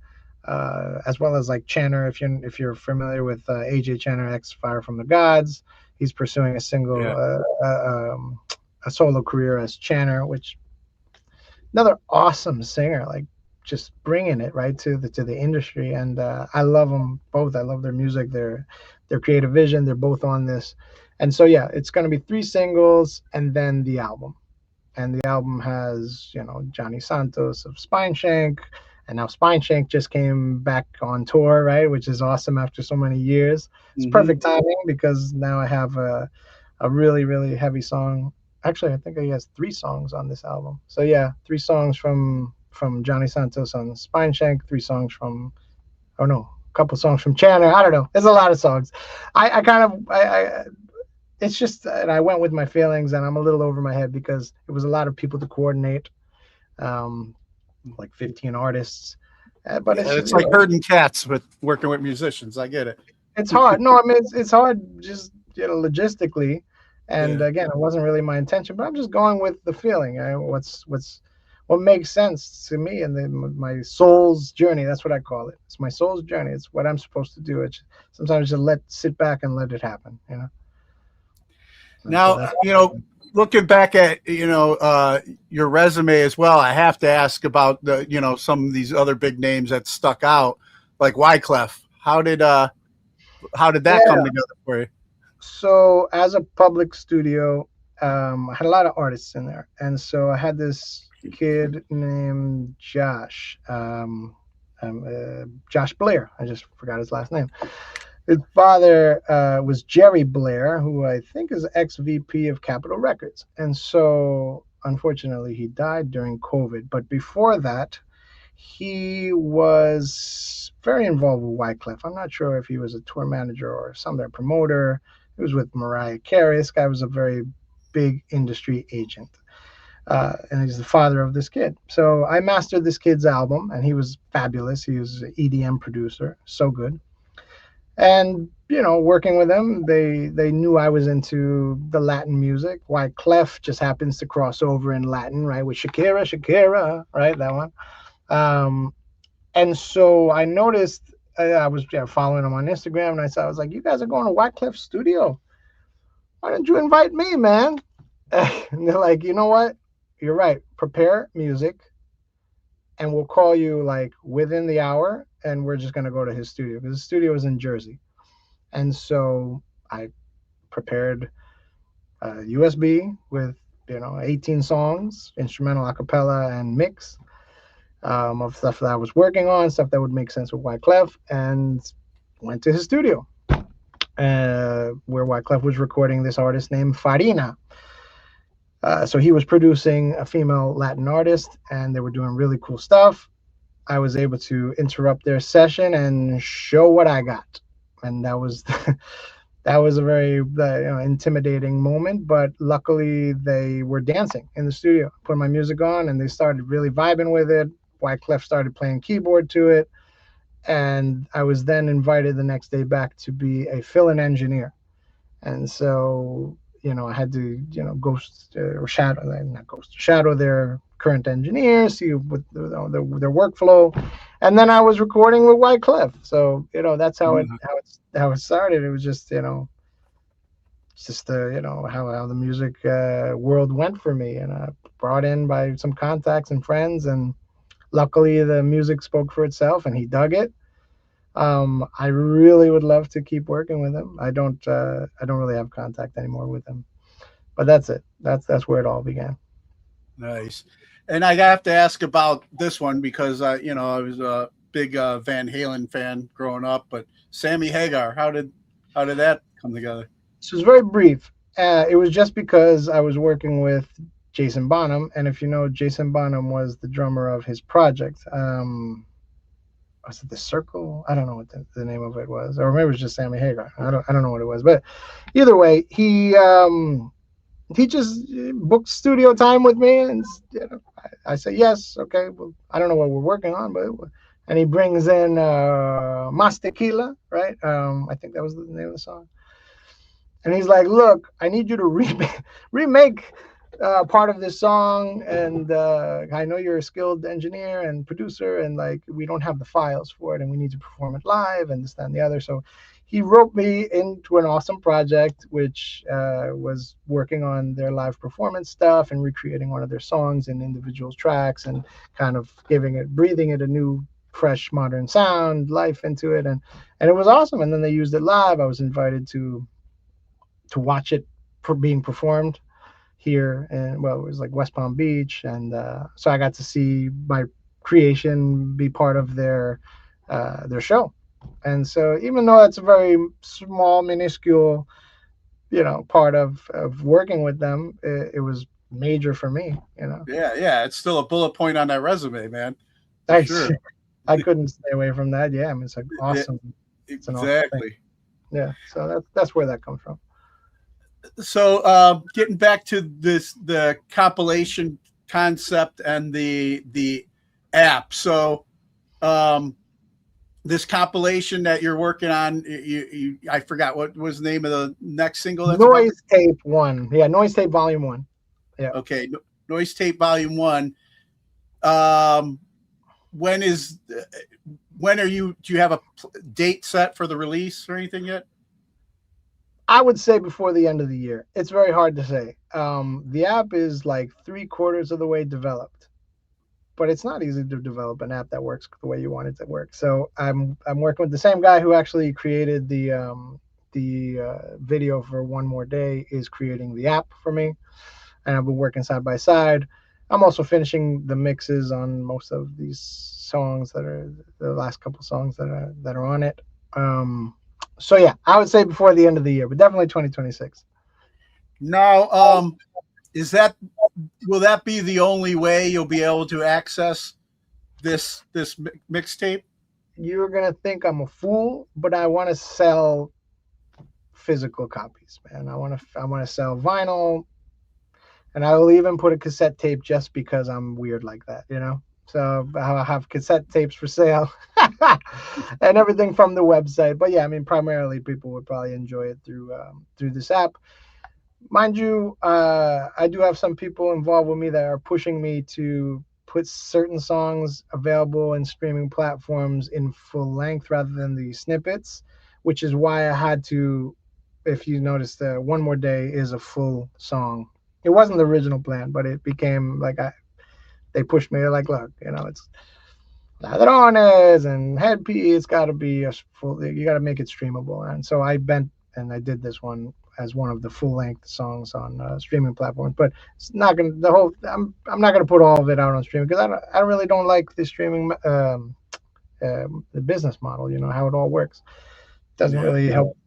as well as like Channer. If you're familiar with AJ Channer, ex Fire from the Gods, he's pursuing a solo career as Channer, which another awesome singer, like just bringing it right to the industry. And I love them both. I love their music, their creative vision. They're both on this. And so, yeah, it's going to be 3 singles and then the album. And the album has, Johnny Santos of Spineshank. And now Spineshank just came back on tour, right? Which is awesome after so many years. It's perfect timing because now I have a really, really heavy song. Actually, I think he has 3 songs on this album. So, yeah, 3 songs from Johnny Santos on Spineshank, 3 songs from, a couple songs from Channer. I don't know. There's a lot of songs. it's just that I went with my feelings, and I'm a little over my head because it was a lot of people to coordinate, um, like 15 artists. But Yeah, it's it's like herding cats, but working with musicians. I get it. it's hard. No, I mean it's hard just logistically, and Yeah. again, it wasn't really my intention, but I'm just going with the feeling. What makes sense to me and my soul's journey. That's what I call it. It's my soul's journey. It's what I'm supposed to do. It's sometimes just sit back and let it happen. And so Now, that's looking back at your resume as well, I have to ask about the some of these other big names that stuck out, like Wyclef. How did that come yeah. together for you? So as a public studio, I had a lot of artists in there, and so I had this kid named Josh, Josh Blair. I just forgot his last name. His father was Jerry Blair, who I think is ex-VP of Capitol Records, and so unfortunately he died during COVID. But before that, he was very involved with Wyclef. I'm not sure if he was a tour manager or some other promoter. He was with Mariah Carey. This guy was a very big industry agent. And he's the father of this kid. So I mastered this kid's album, and he was fabulous. He was an EDM producer, so good. And working with them, they knew I was into the Latin music. Wyclef just happens to cross over in Latin, right? With Shakira, right? That one. And so I noticed I was following him on Instagram, and I was like, "You guys are going to Wyclef's studio. Why didn't you invite me, man?" And they're like, "You know what? You're right. Prepare music, and we'll call you like within the hour, and we're just gonna go to his studio because his studio is in Jersey." And so I prepared a USB with 18 songs, instrumental, a cappella, and mix. Of stuff that I was working on, stuff that would make sense with Wyclef, and went to his studio, where Wyclef was recording this artist named Farina. So he was producing a female Latin artist, and they were doing really cool stuff. I was able to interrupt their session and show what I got, and that was that was a very intimidating moment. But luckily, they were dancing in the studio, put my music on, and they started really vibing with it. Wyclef started playing keyboard to it, and I was then invited the next day back to be a fill-in engineer. And so, I had to, shadow their current engineers, see what their workflow, and then I was recording with Wyclef. So, that's how it started. It was just, how the music world went for me, and brought in by some contacts and friends, and luckily the music spoke for itself, and he dug it. I really would love to keep working with him. I don't really have contact anymore with him, but that's it. That's where it all began. Nice. And I have to ask about this one because I was a big Van Halen fan growing up, but Sammy Hagar, how did that come together? This was very brief. It was just because I was working with Jason Bonham, and if you know, Jason Bonham was the drummer of his project. Was it The Circle? I don't know what the name of it was, or maybe it was just Sammy Hagar. I don't know what it was, but either way, he just booked studio time with me, and I said yes, okay. Well, I don't know what we're working on, and he brings in Mas Tequila, right? I think that was the name of the song. And he's like, "Look, I need you to remake part of this song, and I know you're a skilled engineer and producer, and like we don't have the files for it, and we need to perform it live, and this, that, and the other." So he roped me into an awesome project, which was working on their live performance stuff and recreating one of their songs in individual tracks, and kind of breathing it a new, fresh, modern sound, life into it, and it was awesome. And then they used it live. I was invited to watch it being performed here, and it was like West Palm Beach, and so I got to see my creation be part of their show. And so even though it's a very small, minuscule, part of working with them, it was major for me. Yeah, it's still a bullet point on that resume, man. Sure. I couldn't stay away from that. Yeah, I mean, it's like awesome. Exactly. Yeah, so that's where that comes from. So getting back to the compilation concept and the app. So this compilation that you're working on, I forgot what was the name of the next single. That's about Noise Tape 1. Yeah, Noise Tape Volume 1. Yeah. okay. Noise Tape Volume 1. Um, when is when are you? Do you have a date set for the release or anything yet? I would say before the end of the year. It's very hard to say. The app is like 3/4 of the way developed, but it's not easy to develop an app that works the way you want it to work. So I'm working with the same guy who actually created the video for One More Day is creating the app for me, and I've been working side by side. I'm also finishing the mixes on most of these songs that are the last couple songs that are on it. So yeah, I would say before the end of the year, but definitely 2026. Now, is that will that be the only way you'll be able to access this mixtape? You're gonna think I'm a fool, but I want to sell physical copies, man. I want to sell vinyl, and I will even put a cassette tape just because I'm weird like that, you know. So I'll have cassette tapes for sale and everything from the website. But yeah, I mean, primarily people would probably enjoy it through this app. Mind you, I do have some people involved with me that are pushing me to put certain songs available in streaming platforms in full length rather than the snippets, which is why I had to, if you noticed, One More Day is a full song. It wasn't the original plan, but it became like they pushed me. They're like, look, you know, it's ladrones and head P. It's got to be a full. You got to make it streamable. And so I bent and I did this one as one of the full length songs on streaming platforms. But it's not gonna I'm not gonna put all of it out on streaming because I really don't like the streaming the business model. You know how it all works. Doesn't really help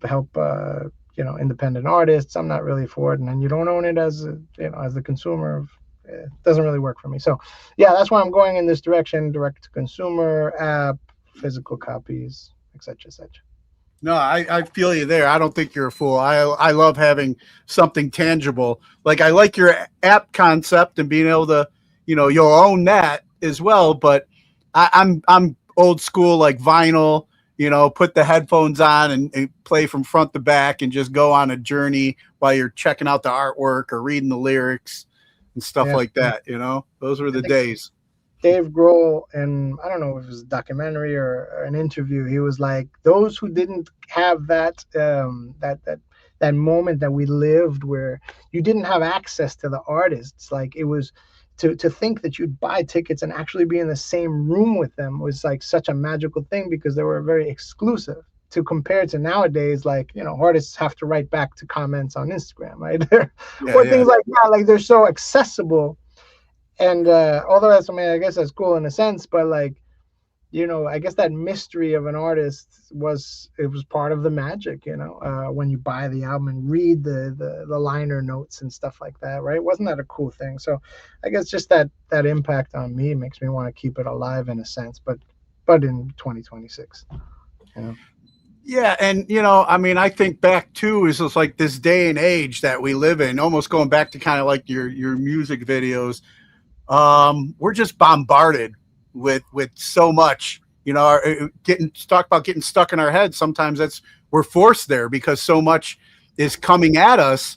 you know, independent artists. I'm not really for it, and then you don't own it as as the consumer. It doesn't really work for me. So yeah, that's why I'm going in this direction: direct to consumer app, physical copies, etc., etc. No, I feel you there. I don't think you're a fool. I love having something tangible. Like I like your app concept and being able to, you'll own that as well. But I'm old school, like vinyl. Put the headphones on and play from front to back and just go on a journey while you're checking out the artwork or reading the lyrics and stuff like that. Those were the days. Dave Grohl, and I don't know if it was a documentary or an interview, he was like, those who didn't have that that moment that we lived where you didn't have access to the artists, like it was to think that you'd buy tickets and actually be in the same room with them was like such a magical thing because they were very exclusive to compare to nowadays. Like, artists have to write back to comments on Instagram, right? Things like that. Like they're so accessible. And although that's, I guess that's cool in a sense, but like, I guess that mystery of an artist was part of the magic, when you buy the album and read the liner notes and stuff like that, right? Wasn't that a cool thing? So I guess just that impact on me makes me want to keep it alive in a sense, but in 2026, Yeah, and I think back too is just like this day and age that we live in, almost going back to kind of like your music videos. We're just bombarded with so much, getting stuck in our heads. Sometimes we're forced there because so much is coming at us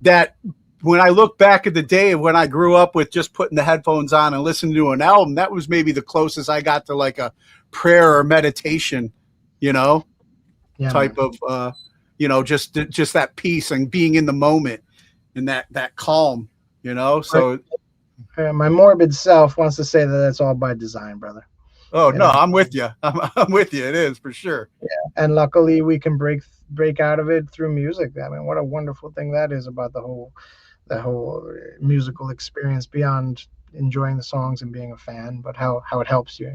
that when I look back at the day when I grew up with just putting the headphones on and listening to an album, that was maybe the closest I got to like a prayer or meditation, type of, just that peace and being in the moment and that calm, so. My morbid self wants to say that that's all by design, brother. Oh, no, I'm with you. I'm with you. It is for sure. Yeah, and luckily we can break out of it through music. I mean, what a wonderful thing that is about the whole musical experience beyond enjoying the songs and being a fan, but how it helps you.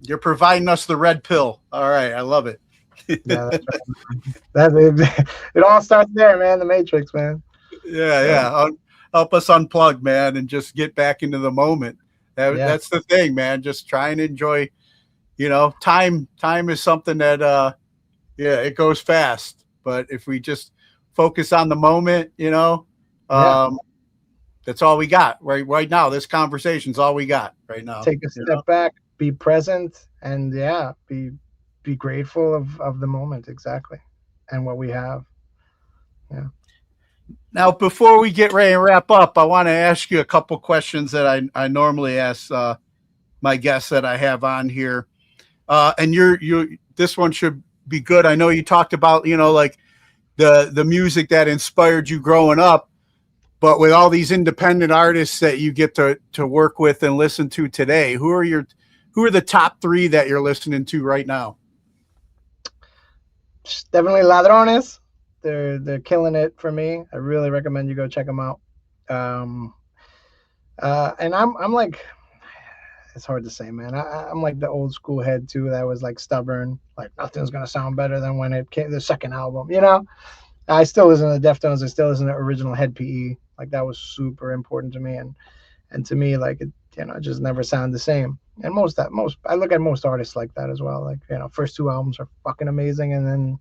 You're providing us the red pill. All right, I love it. Yeah, that's right. It all starts there, man. The Matrix, man. Yeah. Help us unplug, man, and just get back into the moment. That's the thing, man. Just try and enjoy, time is something that, it goes fast. But if we just focus on the moment, you know. Yeah. That's all we got right now. This conversation's all we got right now. Take a you step know? back, be present, and yeah, be grateful of the moment, exactly, and what we have. Yeah. Now, before we get ready and wrap up, I want to ask you a couple questions that I normally ask my guests that I have on here. And you this one should be good. I know you talked about, you know, like the music that inspired you growing up, but with all these independent artists that you get to work with and listen to today, who are the top 3 that you're listening to right now? Definitely Ladrones. They're killing it for me. I really recommend you go check them out. Um, and I'm like, it's hard to say, man. I'm like the old school head too. That was like stubborn. Like nothing's gonna sound better than when it came the second album. You know, I still listen to Deftones. I still listen to original Head PE. Like that was super important to me, and to me, like it, you know, it just never sounded the same. And most I look at most artists like that as well. Like, you know, first 2 albums are fucking amazing, and then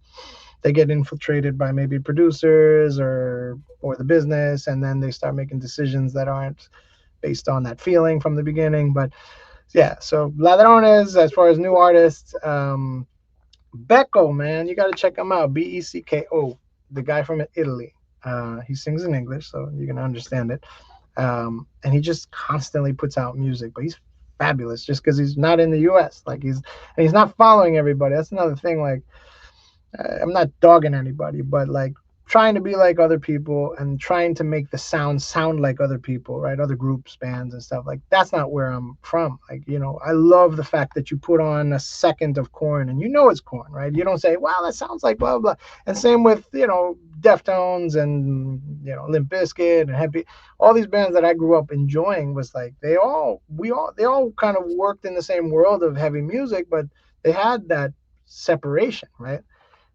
they get infiltrated by maybe producers or the business, and then they start making decisions that aren't based on that feeling from the beginning. But yeah, so Ladrones, as far as new artists, Becco, man, you got to check him out. Becko, the guy from Italy. He sings in English, so you can understand it. And he just constantly puts out music, but he's fabulous just because he's not in the US. Like he's not following everybody. That's another thing. Like, I'm not dogging anybody, but like trying to be like other people and trying to make the sound like other people, right? Other groups, bands and stuff. Like that's not where I'm from. Like, you know, I love the fact that you put on a second of Korn and you know it's Korn, right? You don't say, wow, that sounds like blah, blah. And same with, you know, Deftones and, you know, Limp Bizkit and Happy. All these bands that I grew up enjoying was like, they all kind of worked in the same world of heavy music, but they had that separation, right?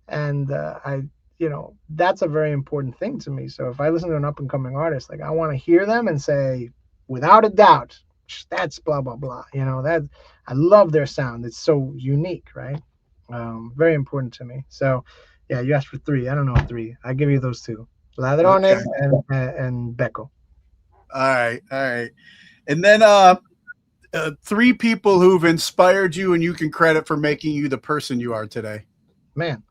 And you know, that's a very important thing to me. So if I listen to an up and coming artist, like I want to hear them and say, without a doubt, that's blah, blah, blah. You know, that I love their sound. It's so unique, right? Very important to me. So yeah, you asked for 3. I don't know 3. I give you those 2. Ladrones and Becco. All right. And then 3 people who've inspired you and you can credit for making you the person you are today. Man.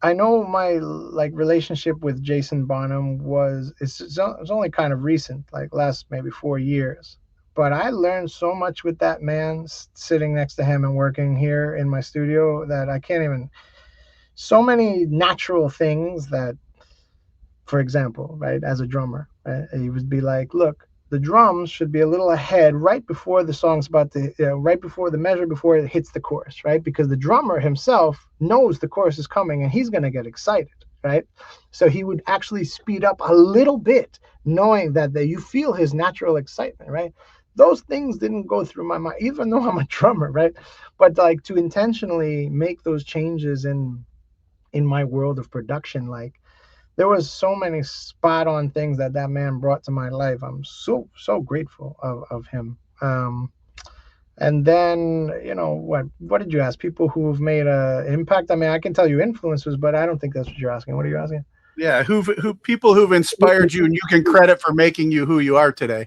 I know my like relationship with Jason Bonham it's only kind of recent, like last maybe 4 years. But I learned so much with that man sitting next to him and working here in my studio that I can't even. So many natural things that, for example, right, as a drummer, right, he would be like, look, the drums should be a little ahead right before the song's about to, right before the measure, before it hits the chorus, right? Because the drummer himself knows the chorus is coming and he's going to get excited, right? So he would actually speed up a little bit, knowing that you feel his natural excitement, right? Those things didn't go through my mind, even though I'm a drummer, right? But like to intentionally make those changes in my world of production, like, there was so many spot on things that man brought to my life. I'm so grateful of him. And then, you know, what did you ask? People who've made an impact? I mean, I can tell you influences, but I don't think that's what you're asking. What are you asking? Yeah, who people who've inspired you and you can credit for making you who you are today.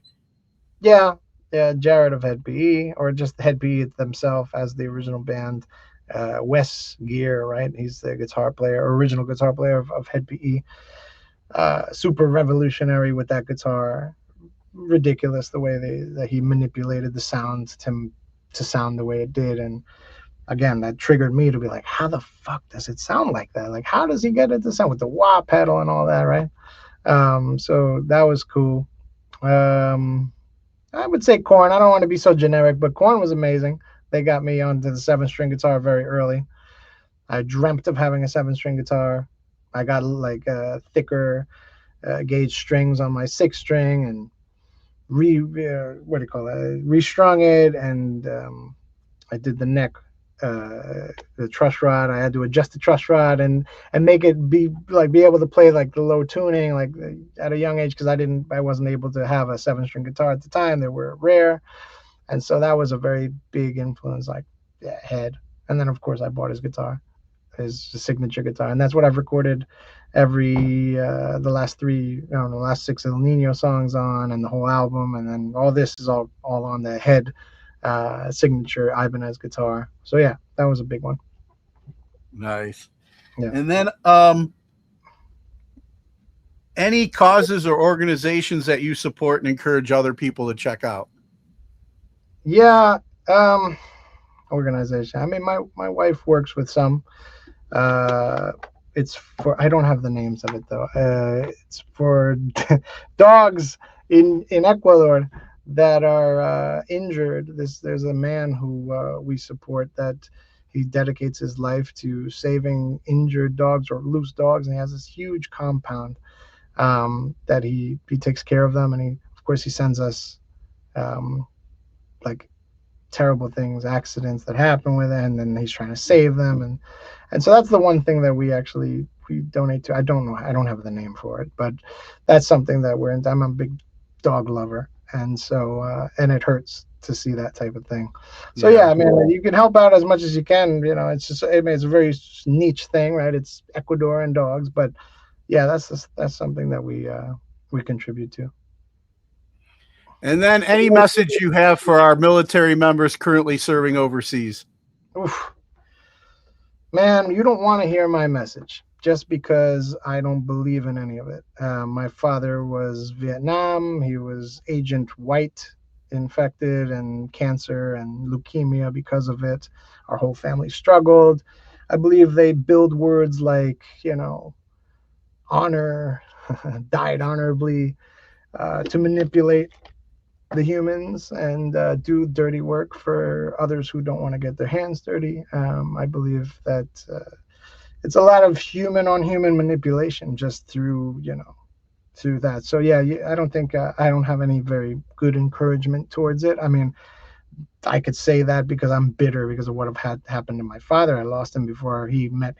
Yeah, Jared of Head PE, or just Head PE themselves as the original band. Wes Gear, right? He's the guitar player, original guitar player of Head PE. Super revolutionary with that guitar. Ridiculous the way that he manipulated the sound to sound the way it did. And again, that triggered me to be like, how the fuck does it sound like that? Like, how does he get it to sound with the wah pedal and all that, right? So that was cool. I would say Korn. I don't want to be so generic, but Korn was amazing. They got me onto the 7-string guitar very early. I dreamt of having a 7-string guitar. I got like thicker gauge strings on my 6-string and restrung it, and I did the neck, the truss rod. I had to adjust the truss rod and make it be able to play like the low tuning like at a young age, because I wasn't able to have a 7-string guitar at the time. They were rare. And so that was a very big influence, like Head. And then, of course, I bought his guitar. his signature guitar, and that's what I've recorded every the last three, I don't know, last six of the Nino songs on, and the whole album, and then all this is all on the head signature Ibanez guitar. So yeah, that was a big one. Nice. Yeah. And then any causes or organizations that you support and encourage other people to check out? Yeah, organization. I mean, my wife works with some. It's for, I don't have the names of it though. It's for dogs in Ecuador that are injured. There's a man who we support that he dedicates his life to saving injured dogs or loose dogs, and he has this huge compound that he takes care of them, and he, of course, he sends us like terrible things, accidents that happen with it, and then he's trying to save them, and so that's the one thing that we donate to. I don't have the name for it, but that's something that we're into. I'm a big dog lover, and so and it hurts to see that type of thing. So yeah, I mean, you can help out as much as you can. You know, it's just, I mean, it's a very niche thing, right? It's Ecuador and dogs, but yeah, that's something that we contribute to. And then any message you have for our military members currently serving overseas? Oof. Man, you don't want to hear my message just because I don't believe in any of it. My father was Vietnam. He was Agent White, infected, and cancer and leukemia because of it. Our whole family struggled. I believe they build words like, you know, honor, died honorably, to manipulate the humans and do dirty work for others who don't want to get their hands dirty. I believe that it's a lot of human on human manipulation just through, you know, through that. So yeah, I don't think I don't have any very good encouragement towards it. I mean, I could say that because I'm bitter because of what have had happened to my father. I lost him before he met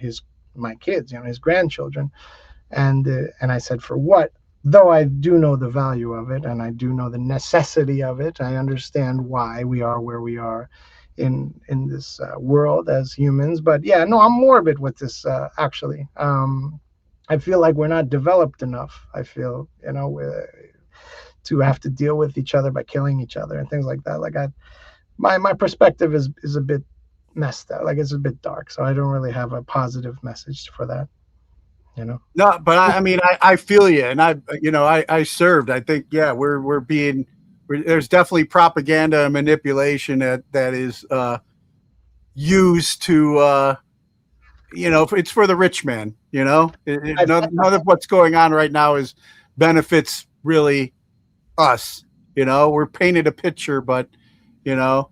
my kids, you know, his grandchildren, and I said, for what? Though I do know the value of it, and I do know the necessity of it, I understand why we are where we are in this world as humans. But yeah, no, I'm morbid with this actually. I feel like we're not developed enough. I feel, you know, to have to deal with each other by killing each other and things like that. Like my perspective is a bit messed up. Like it's a bit dark. So I don't really have a positive message for that. You know? No, but I mean, I feel you, and I served. I think, yeah, there's definitely propaganda and manipulation that is used to, you know, it's for the rich man. You know, none of what's going on right now is benefits really us. You know, we're painted a picture, but you know,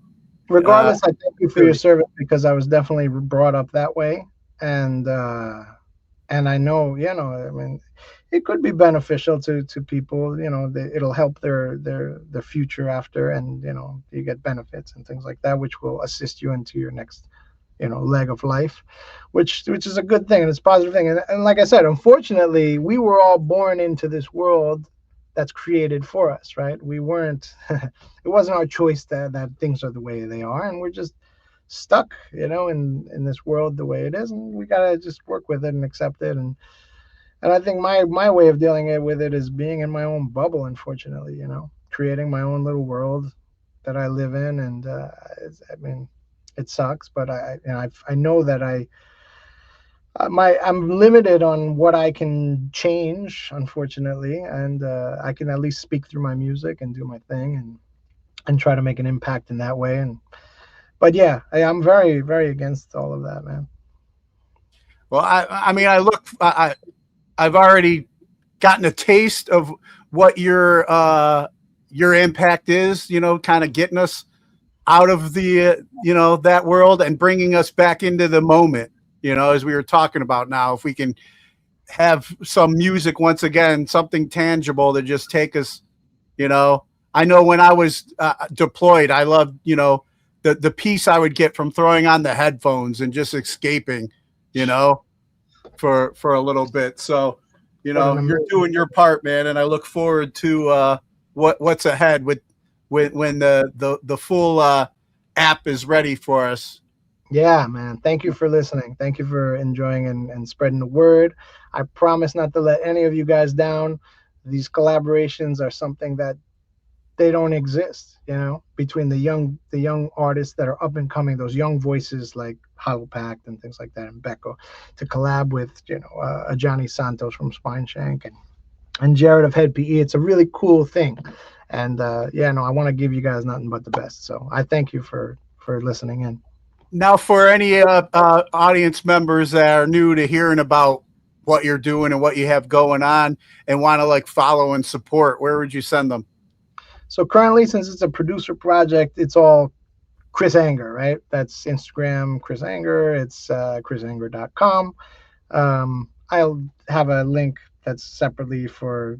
regardless, I thank you for your service because I was definitely brought up that way, and I know, you know, I mean, it could be beneficial to people, you know, it'll help their future after, and, you know, you get benefits and things like that, which will assist you into your next, you know, leg of life, which is a good thing, and it's a positive thing. And like I said, unfortunately, we were all born into this world that's created for us, right? We weren't, it wasn't our choice that things are the way they are, and we're just stuck, you know, in this world the way it is, and we gotta just work with it and accept it. And I think my way of dealing with it is being in my own bubble, unfortunately, you know, creating my own little world that I live in. And I mean, it sucks, but I know that I'm limited on what I can change, unfortunately, and I can at least speak through my music and do my thing and try to make an impact in that way. But yeah, I'm very, very against all of that, man. Well, I mean, I've already gotten a taste of what your impact is, you know, kind of getting us out of the, you know, that world and bringing us back into the moment, you know, as we were talking about now. If we can have some music once again, something tangible to just take us, you know. I know when I was deployed, I loved, you know, the peace I would get from throwing on the headphones and just escaping, you know, for a little bit. So, you know, you're doing your part, man, and I look forward to what's ahead when the full app is ready for us. Yeah, man. Thank you for listening. Thank you for enjoying and spreading the word. I promise not to let any of you guys down. These collaborations are something that they don't exist, between the young artists that are up and coming, those young voices like Hollow Pact and things like that, and Becco, to collab with, a Johnny Santos from Spine Shank and Jared of Head PE. It's a really cool thing. And yeah, no, I want to give you guys nothing but the best. So I thank you for listening in. Now, for any audience members that are new to hearing about what you're doing and what you have going on and want to like follow and support, where would you send them? So currently, since it's a producer project, it's all Chris Anger, right? That's Instagram, Chris Anger. It's chrisanger.com. I'll have a link that's separately for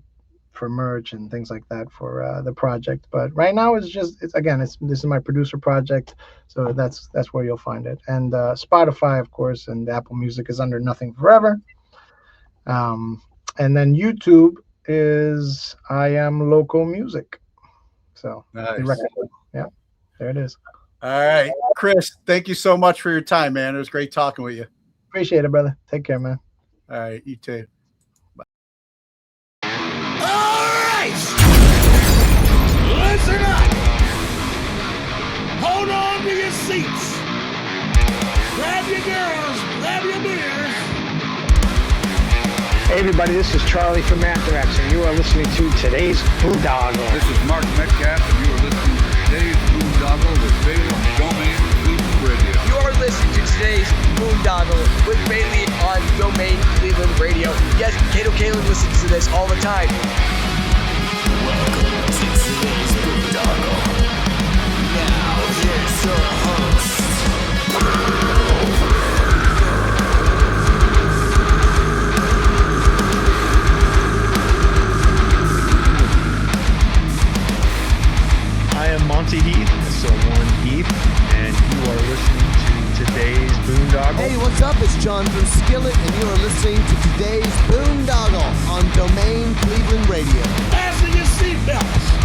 merch and things like that for the project. But right now, this is my producer project, so that's where you'll find it. And Spotify, of course, and Apple Music is under Nothing Forever. And then YouTube is I Am Local Music. So nice. Yeah, there it is. All right, Chris, thank you so much for your time, man. It was great talking with you. Appreciate it, brother. Take care, man. All right, you too. Bye. All right! Listen up! Hold on to your seats. Grab your girls, grab your beers. Hey everybody, this is Charlie from Anthrax, and you are listening to today's Boondoggle. This is Mark Metcalf, and you are listening to today's Boondoggle with Bailey on Domain Cleveland Radio. You are listening to today's Boondoggle with Bailey on Domain Cleveland Radio. Yes, Kato Kalin listens to this all the time. Welcome to today's Boondoggle. Now, here's your host. I am Monty Heath, so one Heath, and you are listening to today's Boondoggle. Hey, what's up? It's John from Skillet, and you are listening to today's Boondoggle on Domain Cleveland Radio. Fasten your seatbelts.